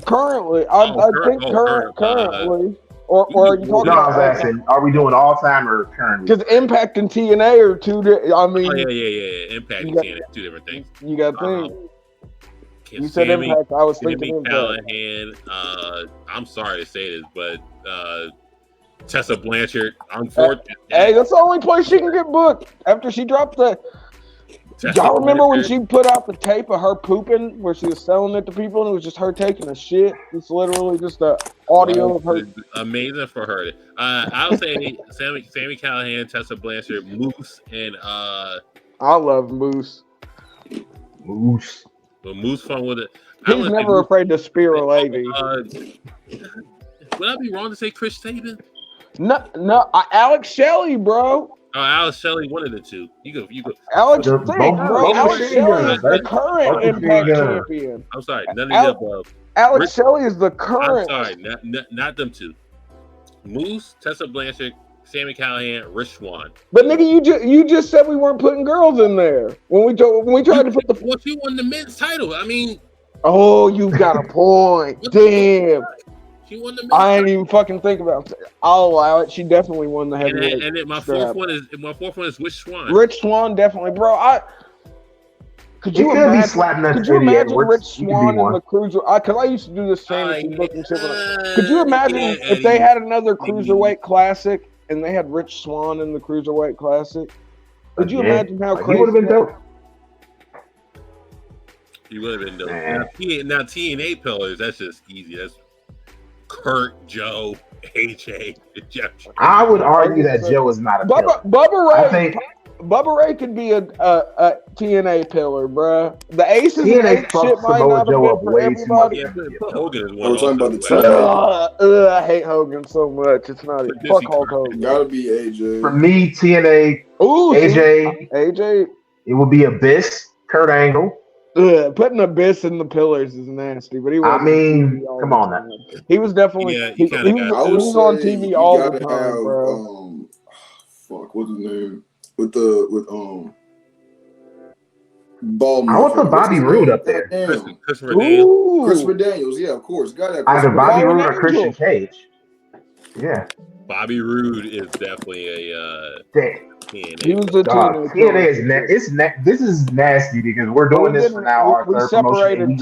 Currently, I think currently. Or are you talking No, I was about? asking, are we doing all time or currently? Because Impact and TNA are two. I mean, Yeah. Impact and TNA, 2 different things. You got to think. You said Sammy, Impact. I was thinking Sammy Impact. Callahan. I'm sorry to say this, but Tessa Blanchard. Unfortunately, Hey, that's the only place she can get booked after she dropped the. Y'all remember when she put out the tape of her pooping, where she was selling it to people, and it was just her taking a shit? It's literally just the audio of her. Amazing for her. I would say Sammy Callahan, Tessa Blanchard, Moose, and I love Moose. But Moose fun with it. He's never afraid to spear a lady. Would I be wrong to say Chris Sabin? No, Alex Shelley, bro. Oh, Alex Shelley, one of the two. You go. Alex, Both Alex Shelley is the current Impact champion. I'm sorry, none of the above. Alex Shelley is the current. I'm sorry, not them two. Moose, Tessa Blanchard, Sammy Callahan, Rich Swann. But nigga, you just said we weren't putting girls in there when we tried to put the. Well, she won the men's title. I mean. Oh, you got a point. Damn. She won the men's I ain't even fucking think about it. I'll allow it. She definitely won the heavyweight. And then my fourth one is Rich Swann. Rich Swann definitely, bro. Could you imagine? Could you imagine Rich Swann in the cruiser? Because I used to do this fantasy booking shit. Could you imagine if they had another cruiserweight classic and they had Rich Swann in the cruiserweight classic? Could you imagine how crazy? He would have been dope. He would have been dope. Now TNA pillars, that's just easy. That's Kurt, Joe, AJ, Jeff. I would argue that Joe is not a pillar. Bubba Ray could be a TNA pillar, bruh. The Aces TNA shit might not have been for everybody. Hogan is We're talking about the TNA. I hate Hogan so much. It's not even. Fuck Hulk Hogan. Gotta be AJ. For me, TNA, AJ, it would be Abyss, Kurt Angle. Putting Abyss in the pillars is nasty, but he was. I mean, come on now. He was definitely. He was on TV all the time, bro. Fuck, what's his name? With Ball. I would put Bobby Roode up there. Christopher Daniels, yeah, of course. Either Bobby Roode or Christian Cage. Yeah. Bobby Roode is definitely a TNA. He was a TNA is this is nasty because we're doing this for now our third promotion. And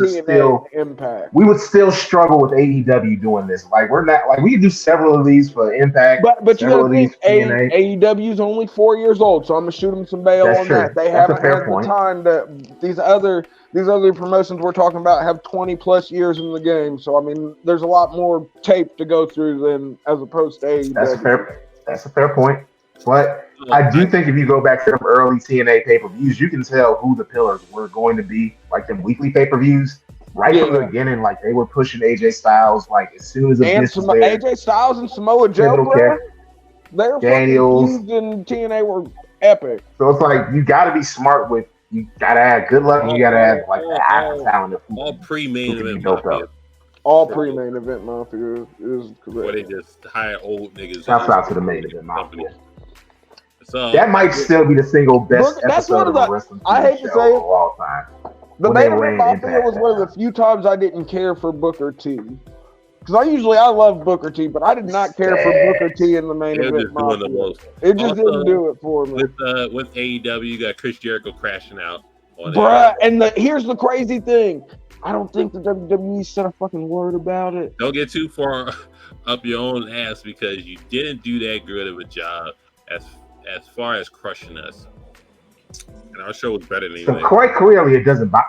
we would still struggle with AEW doing this. Like we're not like we can do several of these for Impact. But you gotta think AEW is only 4 years old, so I'm gonna shoot them some bail on that. They haven't had the time that these other promotions we're talking about have 20 plus years in the game. So I mean, there's a lot more tape to go through than as opposed to AEW. That's a fair point. But I do think if you go back to them early TNA pay-per-views, you can tell who the pillars were going to be. Like them weekly pay-per-views, right from the beginning, like they were pushing AJ Styles. Like as soon as AJ Styles and Samoa Joe, their Daniels and TNA were epic. So it's like you got to be smart with. You gotta have good luck, and you gotta have like the half talent. All pre-main event mafia. All pre-main event mafia is correct. Where they just hire old niggas. Shouts out to the main event mafia. So that might still be the single best episode of a wrestling I hate to say it, of all time. The main event mafia was one of the few times I didn't care for Booker T. Because I love Booker T, but I did not care for Booker T in the main They're event. just doing the most. It just Also, didn't do it for me. With AEW, you got Chris Jericho crashing out on Bruh, and here's the crazy thing. I don't think the WWE said a fucking word about it. Don't get too far up your own ass because you didn't do that good of a job as far as crushing us. And our show was better than you. So quite clearly, it doesn't bother.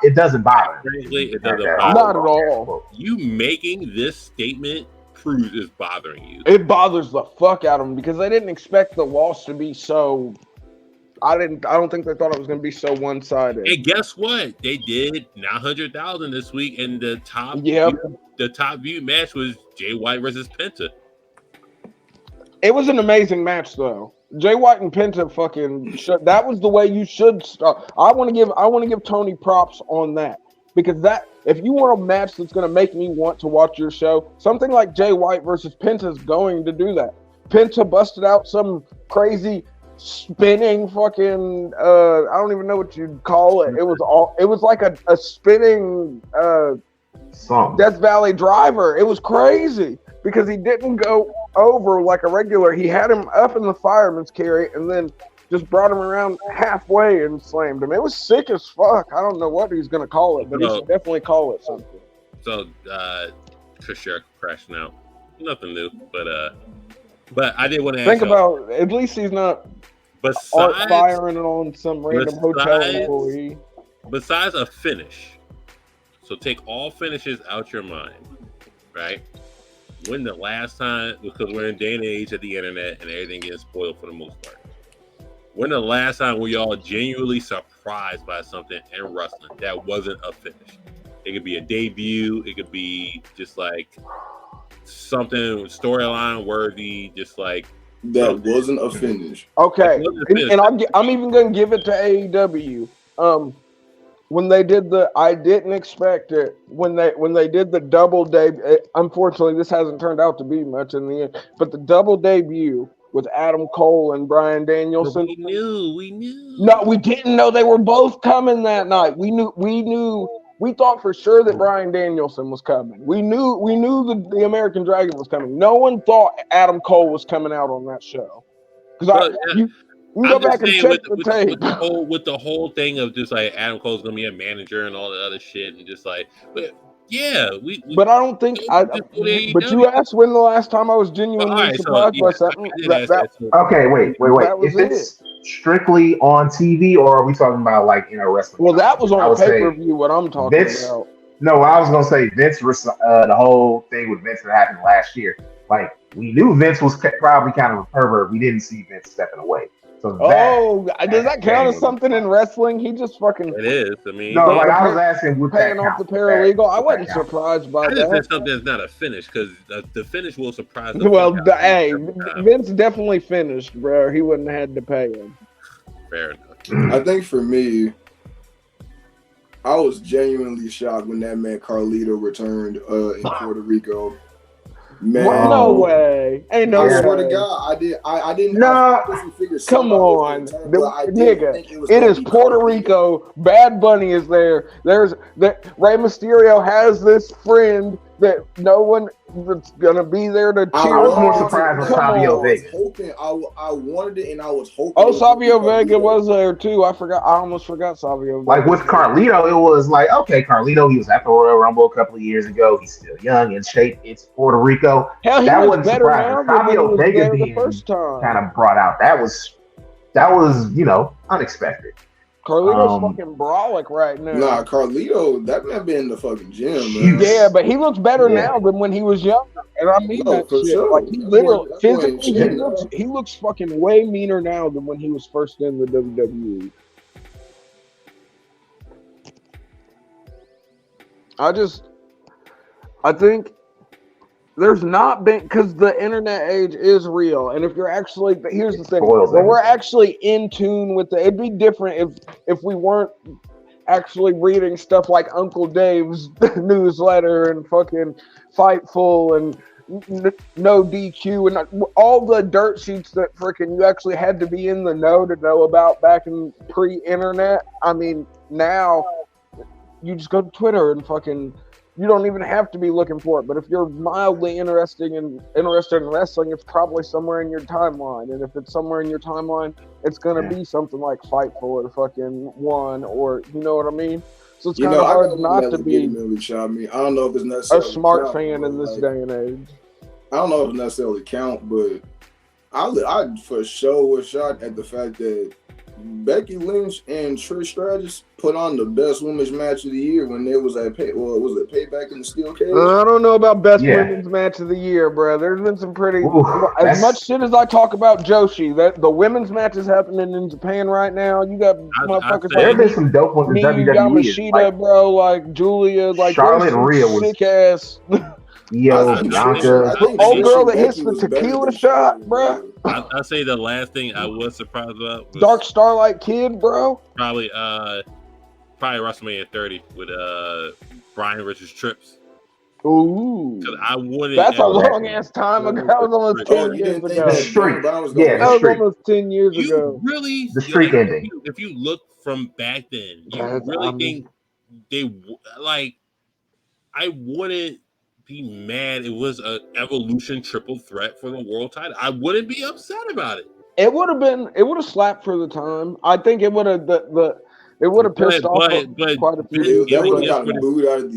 Frankly, it doesn't bother. Not at all. You making this statement proves it's bothering you. It bothers the fuck out of them because they didn't expect the loss to be so. I don't think they thought it was going to be so one-sided. And guess what? They did 900,000 this week, and the top view match was Jay White versus Penta. It was an amazing match, though. Jay White and Penta that was the way you should start. I want to give Tony props on that because if you want a match that's going to make me want to watch your show, something like Jay White versus Penta is going to do that. Penta busted out some crazy spinning fucking I don't even know what you'd call it. It was like a spinning Death Valley driver. It was crazy because he didn't go over like a regular. He had him up in the fireman's carry and then just brought him around halfway and slammed him. It was sick as fuck. I don't know what he's gonna call it, but he should definitely call it something. So Chris Jericho crashing out. Nothing new, but I did want to think about at least he's not firing it on some random hotel employee. Besides a finish, so take all finishes out your mind, right? When the last time, because we're in day and age of the internet and everything gets spoiled for the most part. When the last time were y'all genuinely surprised by something in wrestling that wasn't a finish? It could be a debut. It could be just like something storyline worthy, just like that wasn't a finish. Okay, and I'm even going to give it to AEW. When they did I didn't expect it. When they did the double debut, unfortunately, this hasn't turned out to be much in the end. But the double debut with Adam Cole and Bryan Danielson. We knew. No, we didn't know they were both coming that night. We knew. We thought for sure that Bryan Danielson was coming. We knew the American Dragon was coming. No one thought Adam Cole was coming out on that show. Because you go back and check the tape. With the whole thing of just like Adam Cole's gonna be a manager and all the other shit, and just like, but I don't think But you asked when the last time I was genuinely surprised by something. Okay, wait. If it's strictly on TV, or are we talking about like in a wrestling? Well, that was on pay-per-view. What I'm talking about. No, I was gonna say Vince. The whole thing with Vince that happened last year. Like we knew Vince was probably kind of a pervert. We didn't see Vince stepping away. So does that count as something in wrestling? He just fucking. It is. I mean, no, like I was asking, paying off the paralegal. I wasn't surprised by that. I just said something that's not a finish because the finish will surprise. Vince definitely finished, bro. He wouldn't have had to pay him. Fair enough. I think for me, I was genuinely shocked when that man Carlito returned in Puerto Rico. Man, no way! Ain't no way. I swear to God, I didn't. Nah, come on, nigga. It is Puerto Rico. Bad Bunny is there. Rey Mysterio has this friend that no one that's gonna be there to cheer. I was more surprised with Savio Vega. I wanted it, and I was hoping. Oh, Savio Vega was there too. I almost forgot Savio Vega. Like with Carlito, it was like, okay, Carlito, he was at the Royal Rumble a couple of years ago. He's still young in shape. It's Puerto Rico. Hell, he was better now than when he was there the first time. Kind of brought out that was unexpected. Carlito's fucking brolic right now. Nah, Carlito, that man been in the fucking gym, man. Yeah, but he looks better now than when he was younger. And I mean that shit. Sure. Like he literally, physically, he looks fucking way meaner now than when he was first in the WWE. I think there's not been, because the internet age is real, and if you're actually, but here's the thing, we're actually in tune with it'd be different if we weren't actually reading stuff like Uncle Dave's newsletter and fucking Fightful and No DQ and all the dirt sheets that freaking you actually had to be in the know to know about back in pre-internet. I mean, now you just go to Twitter and fucking you don't even have to be looking for it. But if you're mildly interested in wrestling, it's probably somewhere in your timeline. And if it's somewhere in your timeline, it's gonna be something like Fightful or fucking One, or you know what I mean. So it's kind of hard not to be I mean, I don't know if it's a necessarily smart fan in this day and age. I don't know if it necessarily count, but I for sure was shocked at the fact that Becky Lynch and Trish Stratus put on the best women's match of the year when there was was it Payback in the Steel Cage? I don't know about best women's match of the year, bro. There's been some pretty as much shit as I talk about Joshi. That the women's match is happening in Japan right now. You got motherfuckers. There have been some dope ones in WWE. Yamashita, like, bro, like Julia, like Charlotte Rhea was sick ass. Yo, Bianca. Old girl that hits the tequila shot, bro. I'll say the last thing I was surprised about was Dark Starlight Kid, bro. Probably WrestleMania 30 with Brian Richards Trips. Ooh, I wouldn't. That's a long ass time ago. That was almost 10 years ago. The streak. That was almost 10 years ago. Really, the streak ending. If you look from back then, you really think they like? I wouldn't be mad. It was an Evolution triple threat for the world title. I wouldn't be upset about it. It would have slapped for the time. I think it would have it would have pissed off quite a few people. That would have gotten booed out of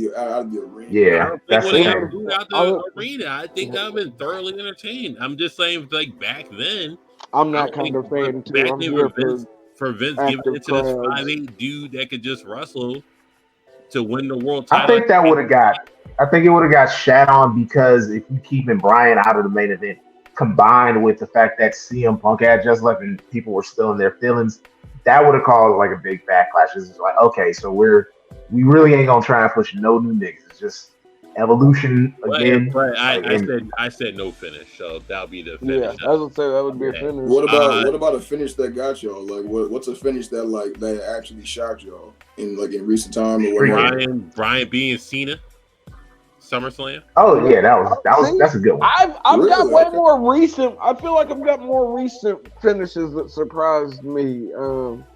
the arena. Yeah, that's would have gotten booed out the arena. I think I've been thoroughly entertained. I'm just saying, like back then, I'm not kind of fan too. I'm here for Vince giving it to this 5'8" dude that could just wrestle to win the world title. I think that would have got. I think it would have got shat on because if you keeping Bryan out of the main event, combined with the fact that CM Punk had just left and people were still in their feelings, that would have caused like a big backlash. It's like, okay, so we really ain't gonna try and push no new niggas. It's just Evolution again. But I said no finish, so that'll be the finish. Yeah, I was gonna say that would be a finish. What about a finish that got y'all? Like, what's a finish that actually shocked y'all in recent time or whatever? Brian being Cena. SummerSlam. Oh yeah, that's a good one. I've got way more recent. I feel like I've got more recent finishes that surprised me.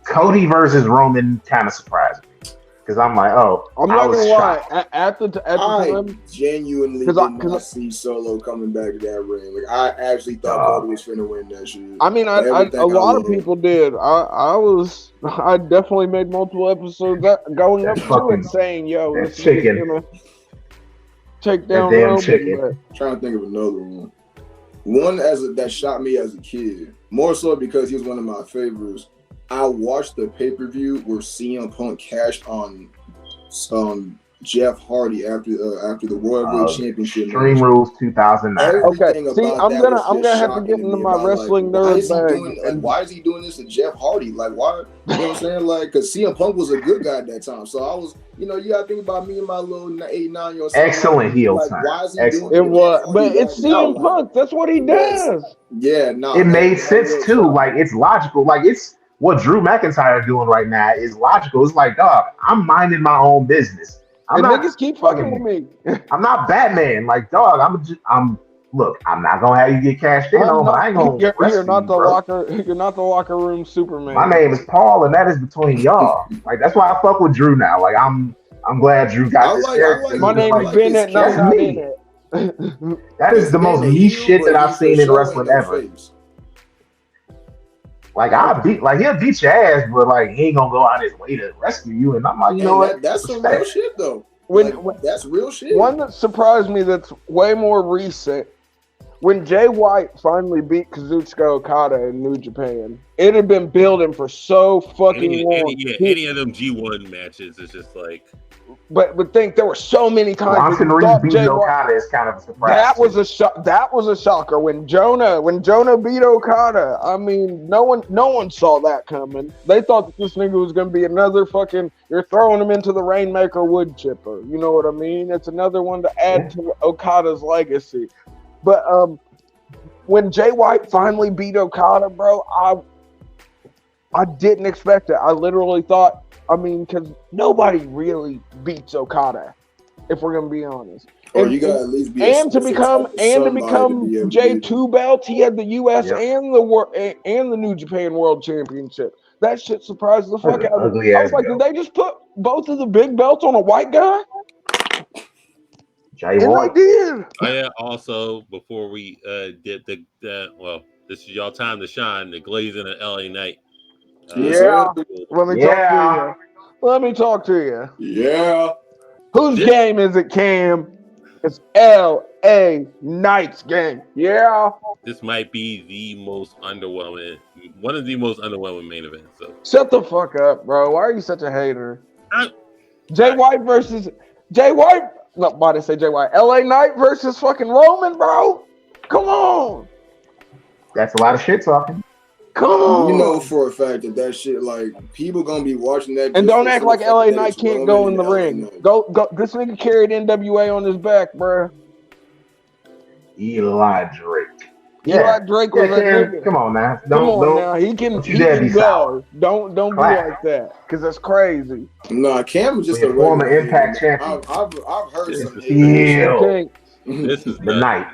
Cody versus Roman kind of surprised me because I'm like, oh, I'm not gonna lie. At the time, genuinely did not see Solo coming back to that ring. Like I actually thought Cody was finna win that shit. I mean, a lot of people did. I definitely made multiple episodes going up to it saying, "Yo, this chicken." Is gonna take down that damn Roman, chicken. Trying to think of another one. One that shot me as a kid, more so because he was one of my favorites. I watched the pay-per-view where CM Punk cashed on Jeff Hardy after the Royal Rumble Championship. Extreme Rules 2009. Okay, see, I'm gonna have to get into my wrestling nerd bag. Why is he doing this to Jeff Hardy? Like, why? You know what I'm saying? Like, because CM Punk was a good guy at that time. So I was, you gotta think about me and my little 8-9-year-old. Excellent heel time. Why is he doing it? But it's CM Punk. That's what he does. Yeah, no. It made sense too. Like, it's logical. Like, it's what Drew McIntyre doing right now is logical. It's like, dog, I'm minding my own business. Niggas keep fucking with me. I'm not Batman. Like, dog, look, I'm not gonna have you get cashed in on, but I ain't gonna. You're not the locker. You're not the locker room Superman. My name is Paul, and that is between y'all. Like, that's why I fuck with Drew now. Like, I'm glad Drew got this character. My name is Bennett. That's me. That is the most niche shit that I've seen in wrestling ever. Like, he'll beat your ass, but like he ain't gonna go out his way to rescue you. And I'm like, you know what? That's some real shit though. That's real shit. One that surprised me that's way more recent. When Jay White finally beat Kazuchika Okada in New Japan, it had been building for so fucking long. Any of them G1 matches is just like. But think there were so many times. Bronson Reed beating Okada is kind of a surprise. That was a shocker when Jonah beat Okada. I mean, no one saw that coming. They thought that this nigga was going to be another fucking. You're throwing him into the Rainmaker wood chipper. You know what I mean? It's another one to add to Okada's legacy. But when Jay White finally beat Okada, bro, I didn't expect it. I literally thought. I mean, because nobody really beats Okada, if we're gonna be honest. Or you gotta at least be. And to become J 2 belts, he had the U.S. and the New Japan World Championship. That shit surprised the fuck out of me. I was like, did they just put both of the big belts on a white guy? Jay And White. they did. Oh yeah. Also, before we did this is y'all time to shine. The Glazing of LA Knight. Yes, Yeah. sir. Let me talk to you. Let me talk to you. Yeah. Whose This- game is it, Cam? It's LA Knight's game. Yeah. This might be the most underwhelming, one of the most underwhelming main events. So Shut the fuck up, bro. Why are you such a hater? I- Jay White versus Jay White. No, why did I say Jay White? LA Knight versus fucking Roman, bro. Come on. That's a lot of shit talking. Come on. We know for a fact that shit, like, people gonna be watching that. And just don't for act the like fact LA that Knight it's can't Roman go in and the LA ring. Knight. Go. This nigga carried NWA on his back, bro. Eli Drake. Eli Drake was a Cam, nigga. come on now. Come on Don't now. He can don't you dare be go. sour. Don't be Clap. like that. Because that's crazy. Nah, Cam was just You're a a former regular Impact hater. champion. I've heard This some is haters. Ew. Okay. this is The nuts. night.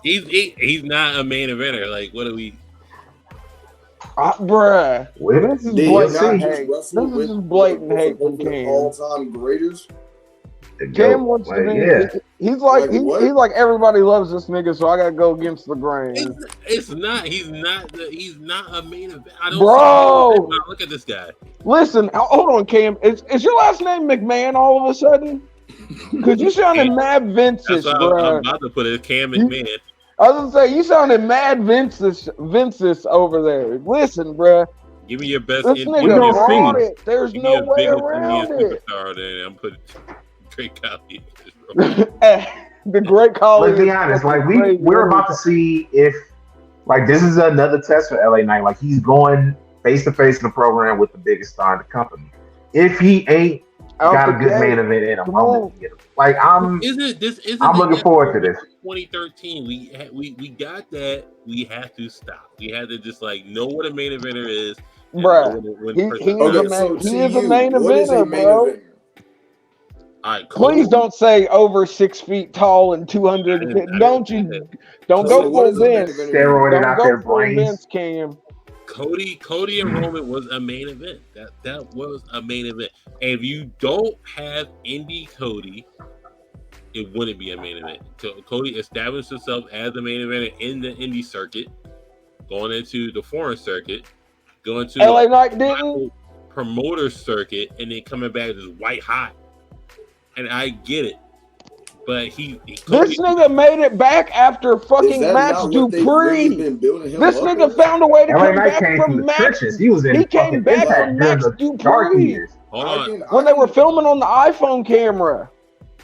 He's not a main eventer. Like, what do we? Bruh. With This is Did he blatant not just hate. wrestle This is with just blatant hate from the Cam. all-time greatest? the Cam goat. wants to Like, be. yeah. He's like Like, what? he's like everybody loves this nigga, so I gotta go against the grain. It's not. He's not. He's not a main event. I don't. Bro. See look at this guy. Listen, hold on, Cam. Is your last name McMahon all of a sudden? Because you sounded mad That's Vince-ish, why I'm bro. about to put it. Cam McMahon. I was gonna say you sounded mad Vince over there. Listen, bro. Give me your best. This give nigga me a brought biggest- it. There's give me no a way biggest around Indian it. superstar. Then I'm putting Drake Khali. The great Khali. Let's be is honest. fucking Like crazy. we're about to see if like this is another test for LA Knight. Like he's going face to face in the program with the biggest star in the company. If he ain't Out got the a good gate. main event in him, Come I'm on. gonna get him. Like I'm looking forward to this. 2013, we got that. We have to stop. We had to just like know what a main eventer is, and Bruh, know when he person- is Okay, a so main. to He is a you, main what is a eventer, main bro. eventer? All right, Please Cody- don't say over 6 feet tall and 200. Don't So go what full is a main Vince. eventer? Steroided Don't out go their full brains. Vince, Cam. Cody and Roman was a main event. That was a main event. And if you don't have Indy Cody, it wouldn't be a main event. So Cody established himself as the main event in the indie circuit, going into the foreign circuit, going to LA the Knight didn't. promoter circuit, and then coming back as white hot. And I get it, but Cody, This nigga made it back after Is fucking that Max not what they've really Dupree. been building him This up nigga as? found a way to LA come Knight back came from from the Max. trenches. He was in He came fucking back Impact from during Max the dark Dupree years. hold on. when they were filming on the iPhone camera.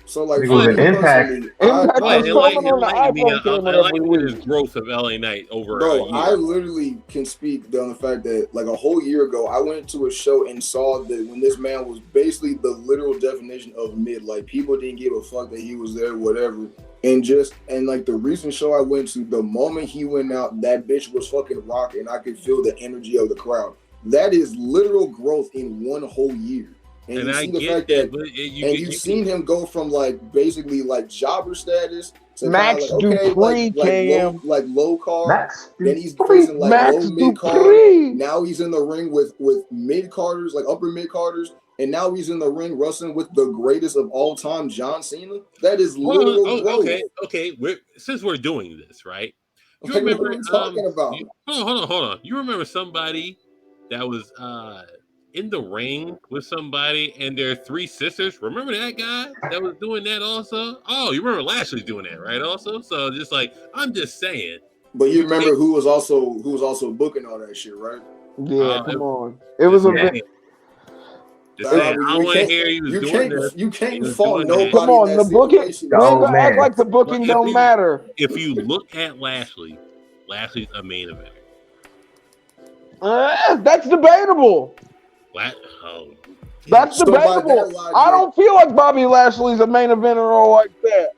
So like, Nigga for was me an Impact. personally, Impact I was like filming on the iPhone camera every his week. growth of LA Knight over a Bro, year. I literally can speak on the fact that like a whole year ago, I went to a show and saw that when this man was basically the literal definition of mid. Like people didn't give a fuck that he was there, whatever. And like the recent show I went to, the moment he went out, that bitch was fucking rocking. And I could feel the energy of the crowd. That is literal growth in one whole year. And you I see the get fact that, that, but you've seen him go from like basically like jobber status to Max kinda like, okay, Dupree like came. low card. Max Then he's Dupree. facing like Max low mid card. Dupree. Now he's in the ring with mid carders, like upper mid carders, and now he's in the ring wrestling with the greatest of all time, John Cena. That is literal growth. Okay. Since we're doing this, right? You Like, what remember? are we talking about? Hold on. You remember somebody that was in the ring with somebody and their three sisters? Remember that guy that was doing that also? Oh, you remember Lashley doing that, right? Also, so just like I'm just saying. But you remember who was also booking all that shit, right? Yeah, come on. It was a bit. Just saying, I don't want to hear you doing this. You can't was fault doing that. nobody. Come on, in the that booking. situation. We ain't gonna act man. like the booking But don't matter. If you look at Lashley's a main event. That's debatable. That's So by that debatable. logic- I don't feel like Bobby Lashley's a main eventer or like that.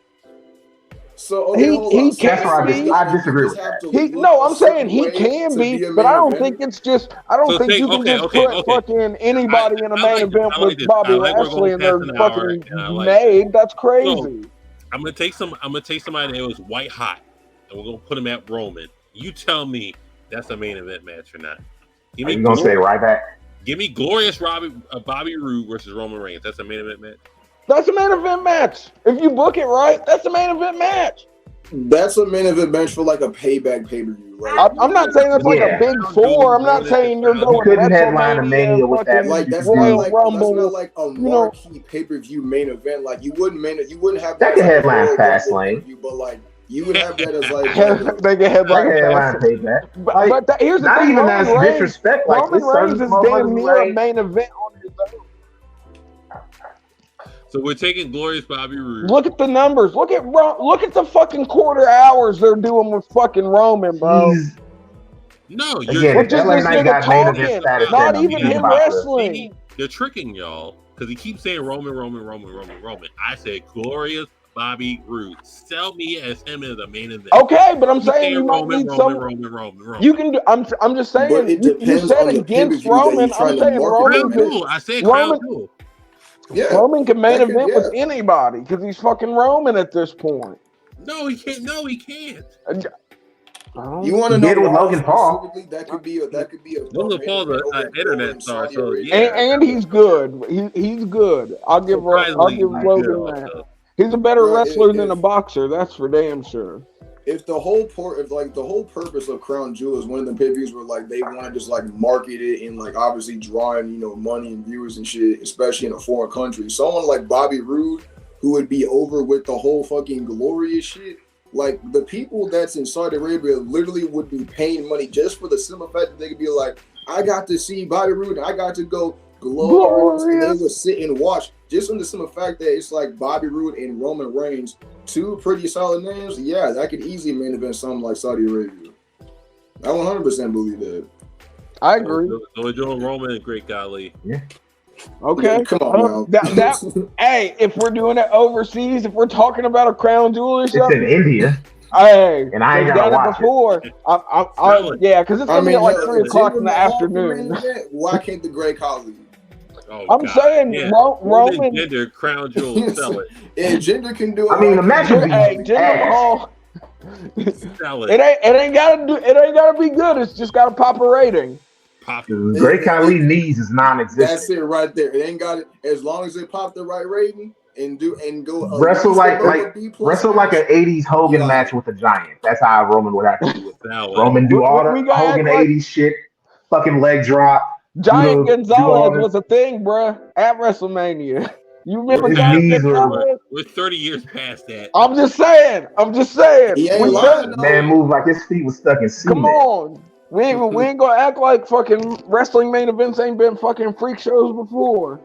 So okay, He- hold he on. So can't that's why be- I disagree with just have that. to He look no, a I'm saying certain he way can to be, a but I main don't eventer. think it's just. I don't So think think- you can okay, just okay, put okay. fucking anybody in a I main like this. event I like with this. Bobby I like we're Lashley going and they're past an hour, fucking and I like made. That's crazy. I'm gonna take somebody that was white hot, and we're gonna put him at Roman. You tell me that's a main event match or not? Give Are me you gonna say right back? Give me glorious Bobby Roode versus Roman Reigns. That's a main event match. That's a main event match. If you book it right, that's a main event match. That's a main event match for like a payback pay-per-view, right? I'm not saying that's like a big four. I'm not saying you're going You couldn't headline a WrestleMania, Mania with that. fucking Like that's Royal not like Rumble. that's not like a marquee pay-per-view main event. Like you wouldn't have That as could like a headline Royal Fastlane. Rumble pay-per-view, but like you would have that as like They get headline headline passes. payback. But here's the Not thing: even Roman as Reigns, disrespect. Like Roman his son, Reigns is motherfuckers damn near a Reigns. main event on his own. So we're taking Glorious Bobby Roode. Look at the numbers. Look at the fucking quarter hours they're doing with fucking Roman, bro. He's No, again. Which If is LA this Knight nigga got main talking, event status, not then even he's him about to. wrestling. They're tricking y'all because he keeps saying Roman. I said Glorious Bobby Roode. Sell me as him as a main event. Okay, but I'm saying saying you might Roman. You You can do. I'm just saying. But it You depends said on the against pay-per-view that Roman. you're trying I'm to saying market Roman. it. Jewel. I said Roman- Crown Jewel. Yeah, Roman can main that could- event yeah. with anybody because he's fucking Roman at this point. No, he can't. No, he can't. You want to He know did with why Logan Paul. specifically? That could be a Logan main Paul's event an over internet star, Saudi so Arabia. yeah. And he's good. He's good. I'll give Surprisingly Logan good that. also. He's a better Bro, wrestler if- than a boxer. That's for damn sure. If the whole purpose of Crown Jewel is one of the pay-per-views where like they want to just like market it and like obviously drawing money and viewers and shit, especially in a foreign country, someone like Bobby Roode who would be over with the whole fucking glorious shit, like the people that's in Saudi Arabia literally would be paying money just for the simple fact that they could be like, I got to see Bobby Roode, I got to go glorious, and they would sit and watch just on the simple fact that it's like Bobby Roode and Roman Reigns. Two pretty solid names. Yeah, that could easily main event something like Saudi Arabia. I 100% believe that. I agree. So we're doing Roman and Great Khali. Okay. Come on now. Hey, if we're doing it overseas, if we're talking about a crown jewel or It's something, in India, hey, and I ain't they've gotta done it watch it. before. Yeah, because it's gonna be at like 3 o'clock in the afternoon. Why can't the Great Khali? Oh, I'm God. saying Yeah. Roman. Gender, Crown Jewel, sell it. And Gender can do it. I mean, the match would be Hey, Jinder ass. Mahal. Sell It ain't gotta be good. It's just gotta pop a rating. Pop. Great Khali knees is non-existent. That's it right there. It ain't got it as long as it pop the right rating and go Wrestle like wrestle an '80s Hogan match with a giant. That's how Roman would have to do it. Sell it. Roman do all We the gotta Hogan act like- '80s shit, fucking leg drop. Giant do all Gonzalez the- was a thing, bruh, at WrestleMania. You remember His Giant knees were- Gonzalez? We're 30 years past that. I'm just saying. He ain't We lying. said- Man moved like his feet was stuck in cement. Come on. We ain't gonna act like fucking wrestling main events ain't been fucking freak shows before.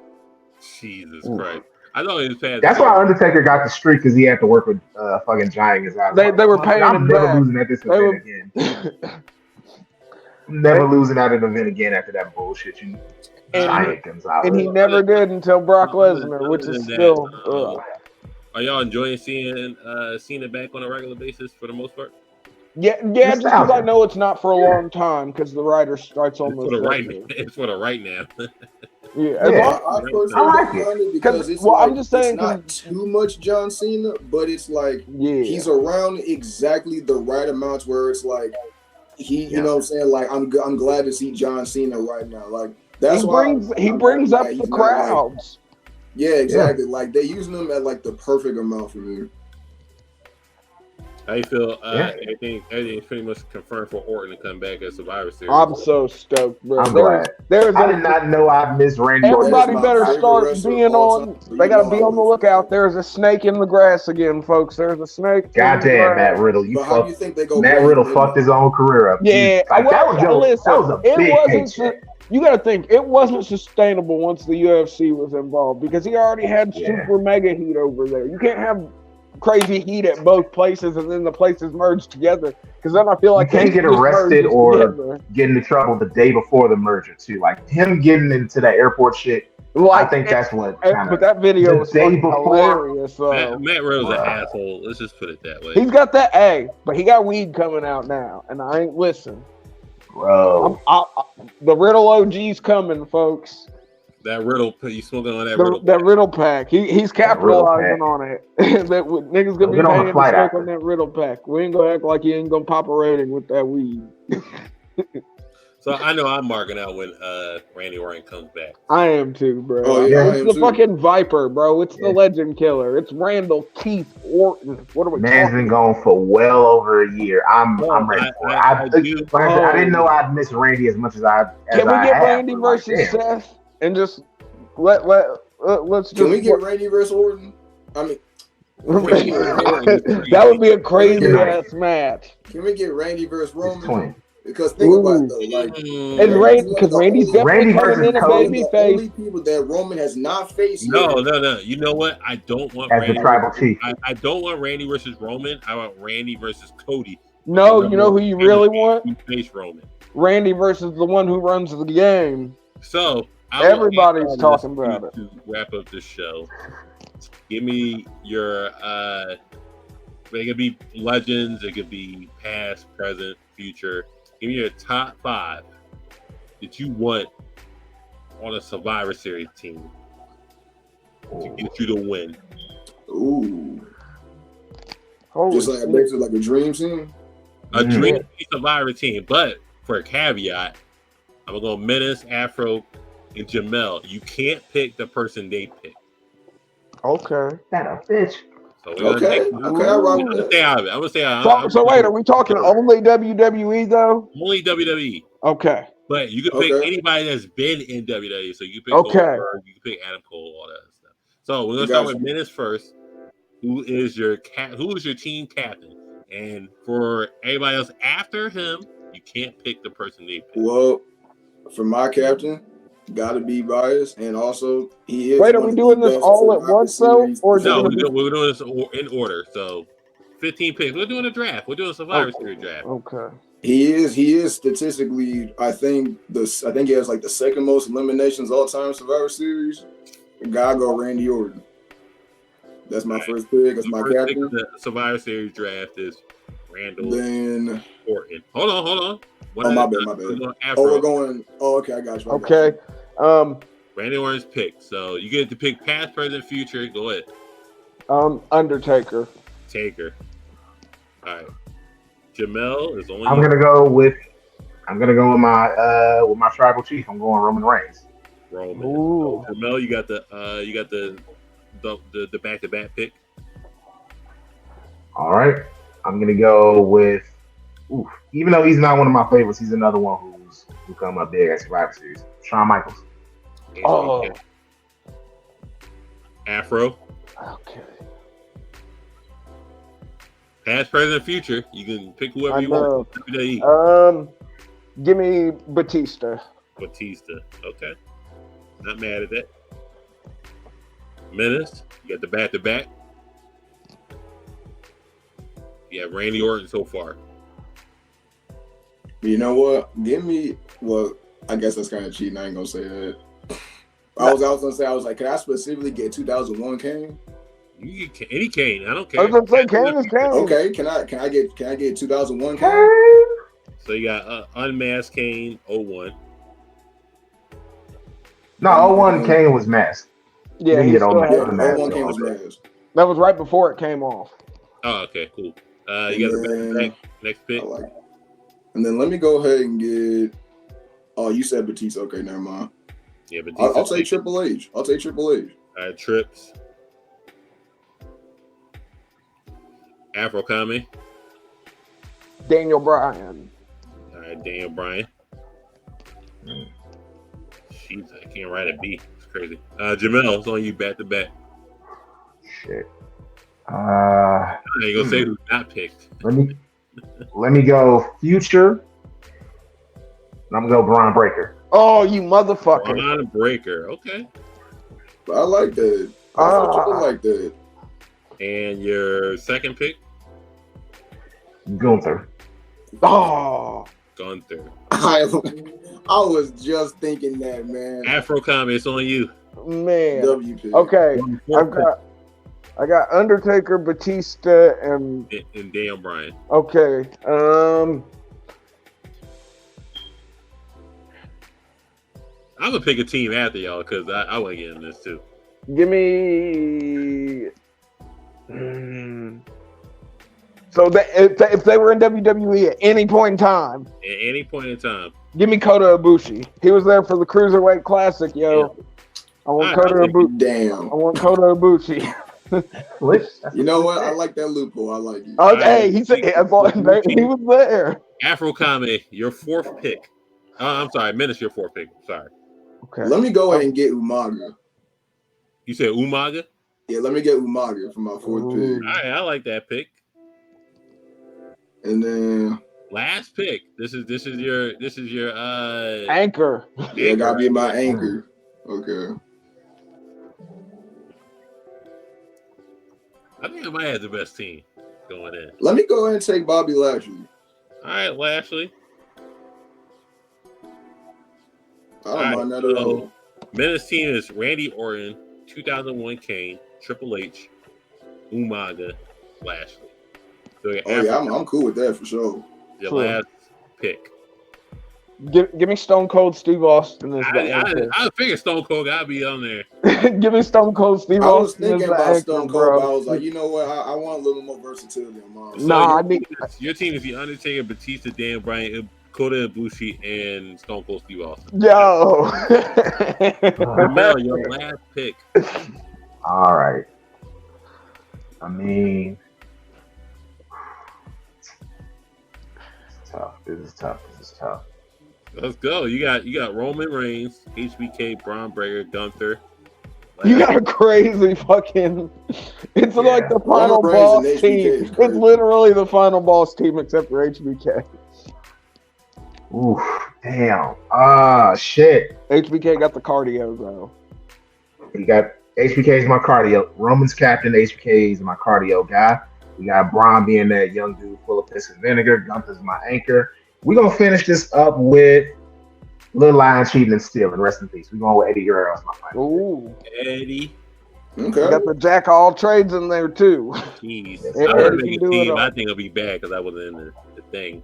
Jesus Christ. I know it's past. That's why Undertaker got the streak because he had to work with fucking Giant Gonzalez. They were paying I'm him never back. losing at this They event again. Never losing at an event again after that bullshit. Giant Gonzalez. And he never did until Brock Lesnar, which is still. Are y'all enjoying seeing it back on a regular basis for the most part? Yeah, just because I know it's not for a long time because the writer's strike's almost It's for the right now. Yeah, I personally like don't mind it because it's I'm just saying, it's not too much John Cena, but it's like he's around exactly the right amounts where it's like you know what I'm saying? Like I'm glad to see John Cena right now. Like that's he brings up the crowds. Yeah, exactly. Yeah. Like they using them at like the perfect amount for me. How you feel? Everything's pretty much confirmed for Orton to come back as Survivor Series. I'm so stoked, bro. I'm glad. I did not know I missed Randy. Everybody better start being on. They gotta be on the lookout. There's a snake in the grass again, folks. There's a snake. Goddamn, Matt Riddle. How do you think they go? Matt Riddle fucked his own career up. Yeah, that was a big paycheck. You got to think it wasn't sustainable once the UFC was involved because he already had super mega heat over there. You can't have crazy heat at both places and then the places merge together because then I feel like you can't get arrested or get into trouble the day before the merger too. Like him getting into that airport shit. I think that's what. But that video was hilarious. Matt Riddle's an asshole. Let's just put it that way. He's got that but he got weed coming out now, and I ain't listen. Bro, the Riddle OG's coming, folks. That Riddle, you smoking on that Riddle? That Riddle pack. He's capitalizing on it. That niggas gonna be paying to smoke on that Riddle pack. We ain't gonna act like he ain't gonna pop a rating with that weed. So I know I'm marking out when Randy Orton comes back. I am too, bro. Oh, yeah, I It's am the too. fucking Viper, bro. It's the Yeah. Legend Killer. It's Randall Keith Orton. What are we Man's talking been about? going for well over a year. I'm ready for it. I do. Like I said, I didn't know Oh. I'd miss Randy as much as I Can we get have. Randy but, like, versus damn. Seth and just let's Can just we get Randy versus Orton? I mean, that would be a crazy ass match. can we get Randy versus It's Roman? twin. Because think about it though, like It's Randy, because Randy's definitely Randy coming versus in a Cody. baby the face. only people that Roman has not faced No. yet. You know what? I don't want As the Randy. tribal chief. I don't want Randy versus Roman. I want Randy versus Cody. No, you know who you really want? You face Roman. Randy versus the one who runs the game. So Everybody's talking about it. To wrap up this show, give me your it could be legends, it could be past, present, future. Give me your top 5 that you want on a Survivor Series team to get you to win. Ooh. Holy Just like shit. basically like a dream team. A dream Survivor team, but for a caveat, I'm gonna go Menace, Afro, and Jamel. You can't pick the person they pick. Okay. That a bitch. So we're Okay, gonna okay, I rock I'm with gonna that. stay out of it. I'm gonna stay out. So wait, are we talking only WWE though? Only WWE, Okay. but you can pick Okay. anybody that's been in WWE. So you pick Okay. Goldberg, you can pick Adam Cole, all that stuff. So we're gonna start with Menace first. Who is your team captain? And for everybody else after him, you can't pick the person they pick. Well, for my captain, gotta be biased, and also he is. Wait, are one we of doing the this best all at Survivor once though, Series or is it No, gonna be? we're doing this in order. So 15 picks. We're doing a draft. We're doing a Survivor Series draft. Okay. He is statistically, I think he has like the second most eliminations all time Survivor Series. Gotta go Randy Orton. That's my first pick. That's my First pick captain. of the Survivor Series draft is Randall Then Orton. Hold on. my bad. We're going. Oh, okay, I got you. Okay. Randy Orton's pick. So you get to pick past, present, future. Go ahead. Undertaker. Taker. All right. Jamel is only. I'm gonna go with my tribal chief. I'm going Roman Reigns. Roman. Ooh. So, Jamel, you got the back-to-back pick. All right. I'm gonna go with. Even though he's not one of my favorites, he's another one who come up big at Survivor Series. Shawn Michaels. Oh. Afro. Okay. Past, present, future. You can pick whoever I you know. want. WWE. Give me Batista. Batista. Okay. Not mad at that. Menace. You got the back-to-back. You have Randy Orton so far. You know what? Well, I guess that's kind of cheating. I ain't gonna say that. I was gonna say, I was like, can I specifically get 2001 Kane? You get any Kane. I don't care. I was gonna say Kane is Kane. Okay, can I get 2001 Kane? So you got unmasked Kane 01. No, 01 Kane was masked. Yeah, Then he you still don't had mask. 01 Kane was masked. That was right before it came off. Oh, okay, cool. You got the back-to-back. Next pick. I like it. And then let me go ahead and get. Oh, you said Batista. Okay, never mind. Yeah, but I'll take Triple H. Trips. Afro Kame. Daniel Bryan. All right, Daniel Bryan. Jeez, I can't write a B. It's crazy. Jamel, it's on you back to back. Shit. I ain't gonna say who's not picked. Let me go future. And I'm gonna go Braun Breaker. Oh, you motherfucker. Braun Breaker. Okay. I like that. I like that. And your second pick? Gunther. Oh. Gunther. I was just thinking that, man. Afro Kame, it's on you. Man. WP. Okay. I got Undertaker, Batista, and Daniel Bryan. Okay. I'm gonna pick a team after y'all because I want to get in this too. Give me. So if they were in WWE at any point in time, give me Kota Ibushi. He was there for the Cruiserweight Classic, yo. Yeah. I want Kota Ibushi. Damn. I want Kota Ibushi. You know what? I like that loophole. I like it. Okay, he said he was there. Afro Kame, your fourth pick. I'm sorry, Menace, your fourth pick. Sorry. Okay. Let me go ahead and get Umaga. You said Umaga? Yeah, let me get Umaga for my fourth pick. All right, I like that pick. And then last pick. This is your anchor. Yeah, gotta be my anchor. Okay. I think I might have the best team going in. Let me go ahead and take Bobby Lashley. All right, Lashley. I don't mind that at all. Menace team is Randy Orton, 2001 Kane, Triple H, Umaga, Lashley. So I'm cool with that for sure. Your last pick. Give me Stone Cold Steve Austin as the anchor. I figured Stone Cold gotta be on there. Give me Stone Cold Steve I was Austin thinking as the about anchor, Stone Cold, bro. but I was like, you know what? I want a little more versatility on mine. So your team is the Undertaker, Batista, Dan Bryan, Kota Ibushi, and Stone Cold Steve Austin. Yo. Mel, your last pick. All right. I mean, This is tough. Let's go. You got Roman Reigns, HBK, Braun Breaker, Gunther. You got a crazy fucking. It's like the final boss team. It's literally the final boss team except for HBK. Oof, damn. Shit. HBK got the cardio though. You got HBK is my cardio. Roman's captain. HBK is my cardio guy. We got Braun being that young dude full of piss and vinegar. Gunther's my anchor. We're gonna finish this up with Lil Lion cheating and stealing. Rest in peace. We're going with Eddie Guerrero as my final. Ooh. Eddie. Okay. You got the jack of all trades in there too. Jeez. Eddie I make can a do it team. all. I think it'll be bad because I wasn't in the thing.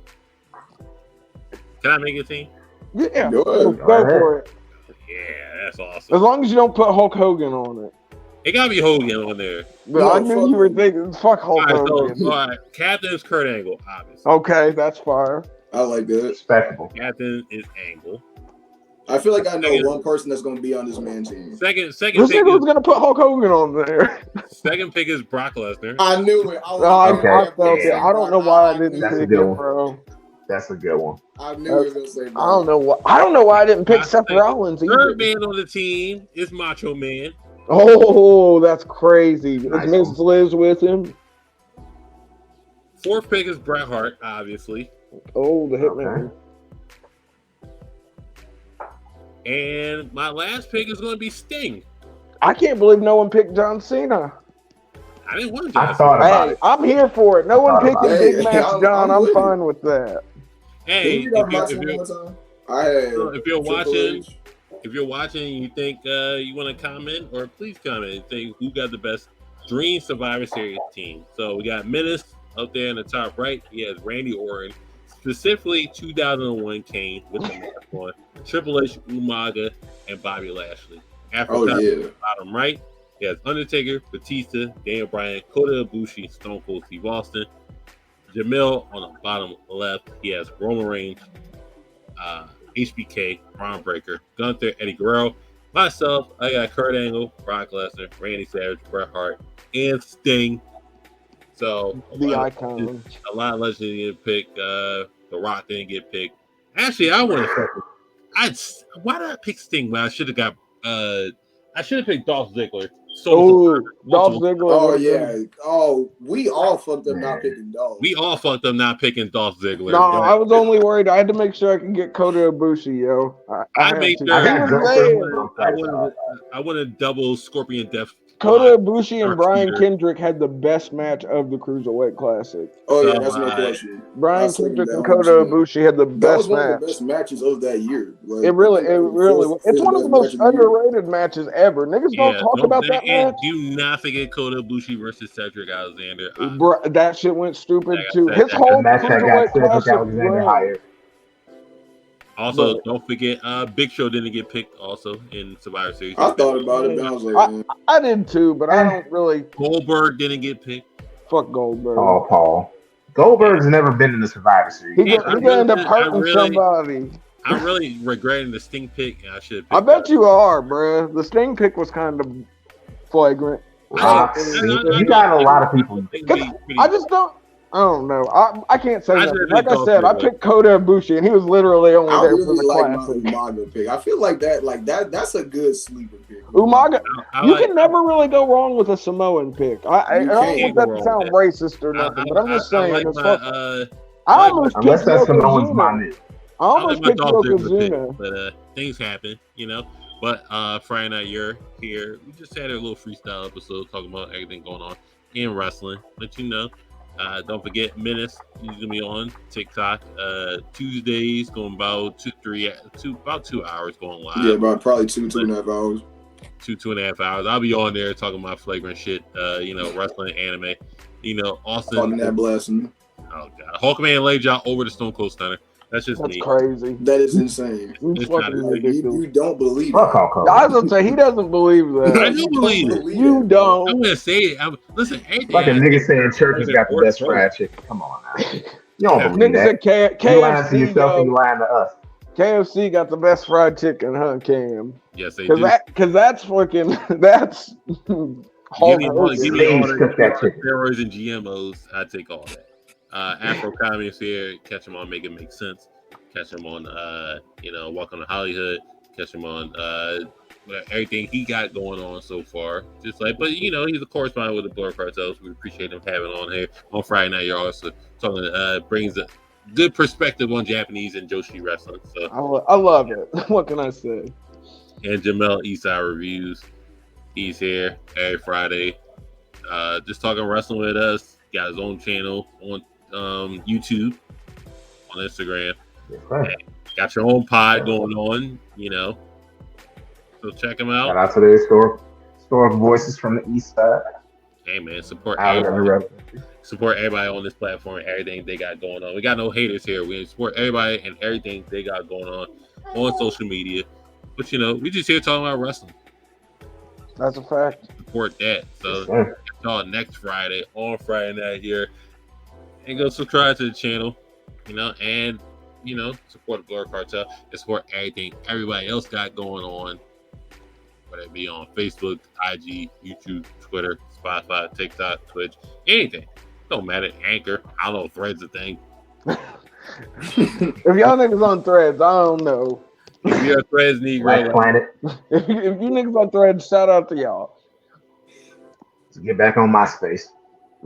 Can I make a team? Yeah. Go ahead. Go for it. Yeah, that's As awesome. long as you don't put Hulk Hogan on it. It gotta be Hogan on there. But No, I knew you were thinking, fuck Hulk Hogan. All right, Captain is Kurt Angle, obviously. Okay, that's fire. I like that. Respectable. Captain is Angle. I feel like I know one person that's going to be on this man team. Second This pick nigga was is, gonna put Hulk Hogan on there. second pick is Brock Lesnar. I knew it. I felt it. I don't know why I didn't That's a pick good it, one. bro. That's a good one. I knew he was going to say I don't know why. I don't know why I didn't pick Seth Third Rollins either. Third man on the team is Macho Man. Oh, that's crazy. Nice Is Miss Liz with him? Fourth pick is Bret Hart, obviously. Oh, the Hitman. And my last pick is going to be Sting. I can't believe no one picked John Cena. I didn't want to. I thought about Hey, it. I'm here for it. No one picked about a it. big match, Hey, John. I'm I'm with fine with that. Hey, Can you read off my team one more time? I had if you're Triple watching, H. if you're watching, and you think you want to comment, or please comment and say who got the best Dream Survivor Series team. So we got Menace up there in the top right. He has Randy Orton, specifically 2001 Kane with the mask on, Triple H, Umaga, and Bobby Lashley. After bottom right, he has Undertaker, Batista, Daniel Bryan, Kota Ibushi, Stone Cold Steve Austin. Jamil on the bottom left, he has Roman Reigns, HBK, Braun Breaker, Gunther, Eddie Guerrero. Myself, I got Kurt Angle, Brock Lesnar, Randy Savage, Bret Hart, and Sting. So The icon. a lot of legends didn't get picked. The Rock didn't get picked. Actually, I want to. Why did I pick Sting? When I should have got. I should have picked Dolph Ziggler. Oh, Dolph Ziggler. Oh, yeah. Oh, we all fucked up not picking Dolph. We all fucked up not picking Dolph Ziggler. No, I was only worried. I had to make sure I could get Kota Ibushi, yo. I made to. sure. He I wanted double Scorpion Death. Kota Ibushi and Brian Kendrick had the best match of the Cruiserweight Classic. Oh, yeah, that's no question. Brian Kendrick and Kota Ibushi had the That best was one match. of the best matches of that year. Like, It really was. It's one of the most underrated matches ever. Niggas don't talk about that match. Do not forget Kota Ibushi versus Cedric Alexander. That shit went stupid too. His whole match that got Cedric Alexander hired. Also, don't forget, Big Show didn't get picked also in Survivor Series. I thought about it, but I was like, I did too, but I don't really. Goldberg didn't get picked. Fuck Goldberg. Oh, Paul. Goldberg's never been in the Survivor Series. He gonna end up hurting somebody. I'm really regretting the Sting pick. And I should. I bet you are, bro. The Sting pick was kind of flagrant. You got a lot of people. I just don't. I don't know. I can't say nothing. Like I said, I picked Kota Ibushi, and he was literally only there for the classic. Umaga pick. I feel like that's a good sleeper pick. Umaga, you can never really go wrong with a Samoan pick. I don't want that to sound racist or nothing, but I'm just saying. Unless that's Samoan's minute. I almost picked Yokozuna. But things happen, you know. But Friday night, you're here. We just had a little freestyle episode talking about everything going on in wrestling. Let you know. Don't forget, Menace. He's gonna be on TikTok Tuesdays, going about 2 hours going live. Yeah, about probably 2.5 hours. 2.5 hours. I'll be on there talking about flagrant shit. Wrestling, anime. Austin. Talking that blessing. Oh god, Hulkman laid y'all over the Stone Cold Stunner. That's me. Crazy. That is insane. You don't believe it. I was gonna say he doesn't believe that. I do believe it. You don't. I'm gonna say it. Listen, like a nigga saying church has got the best fried chicken. Come on now. You don't believe that. KFC, you lying to yourself and you lying to us. KFC got the best fried chicken, huh, Cam? Yes, they do. Because that's fucking that's. Give me all the steroids and GMOs. I take all that. Afro Communist here. Catch him on Make It Make Sense. Catch him on Welcome to Hollywood. Catch him on everything he got going on so far. Just like, but he's a correspondent with the Blur Cartels. We appreciate him having on here on Friday night. You're also talking brings a good perspective on Japanese and Joshi wrestling. So I love it. What can I say? And Jamel Eastside Reviews. He's here every Friday. Just talking wrestling with us. Got his own channel on YouTube, on Instagram. Right. Got your own pod going on, So check him out. Shout out to the store of voices from the East Side. Hey man, support everybody on this platform and everything they got going on. We got no haters here. We support everybody and everything they got going on social media. But we just here talking about wrestling. That's a fact. Support that. So catch y'all next Friday on Friday night here. And go subscribe to the channel, and support the Blur Cartel and support everything everybody else got going on, whether it be on Facebook, IG, YouTube, Twitter, Spotify, TikTok, Twitch, anything. Don't matter. Anchor. I don't know if Thread's a thing. If y'all niggas on Threads, I don't know. If you're a Threads Negro, Planet. If you niggas on Threads, shout out to y'all. Let's get back on MySpace.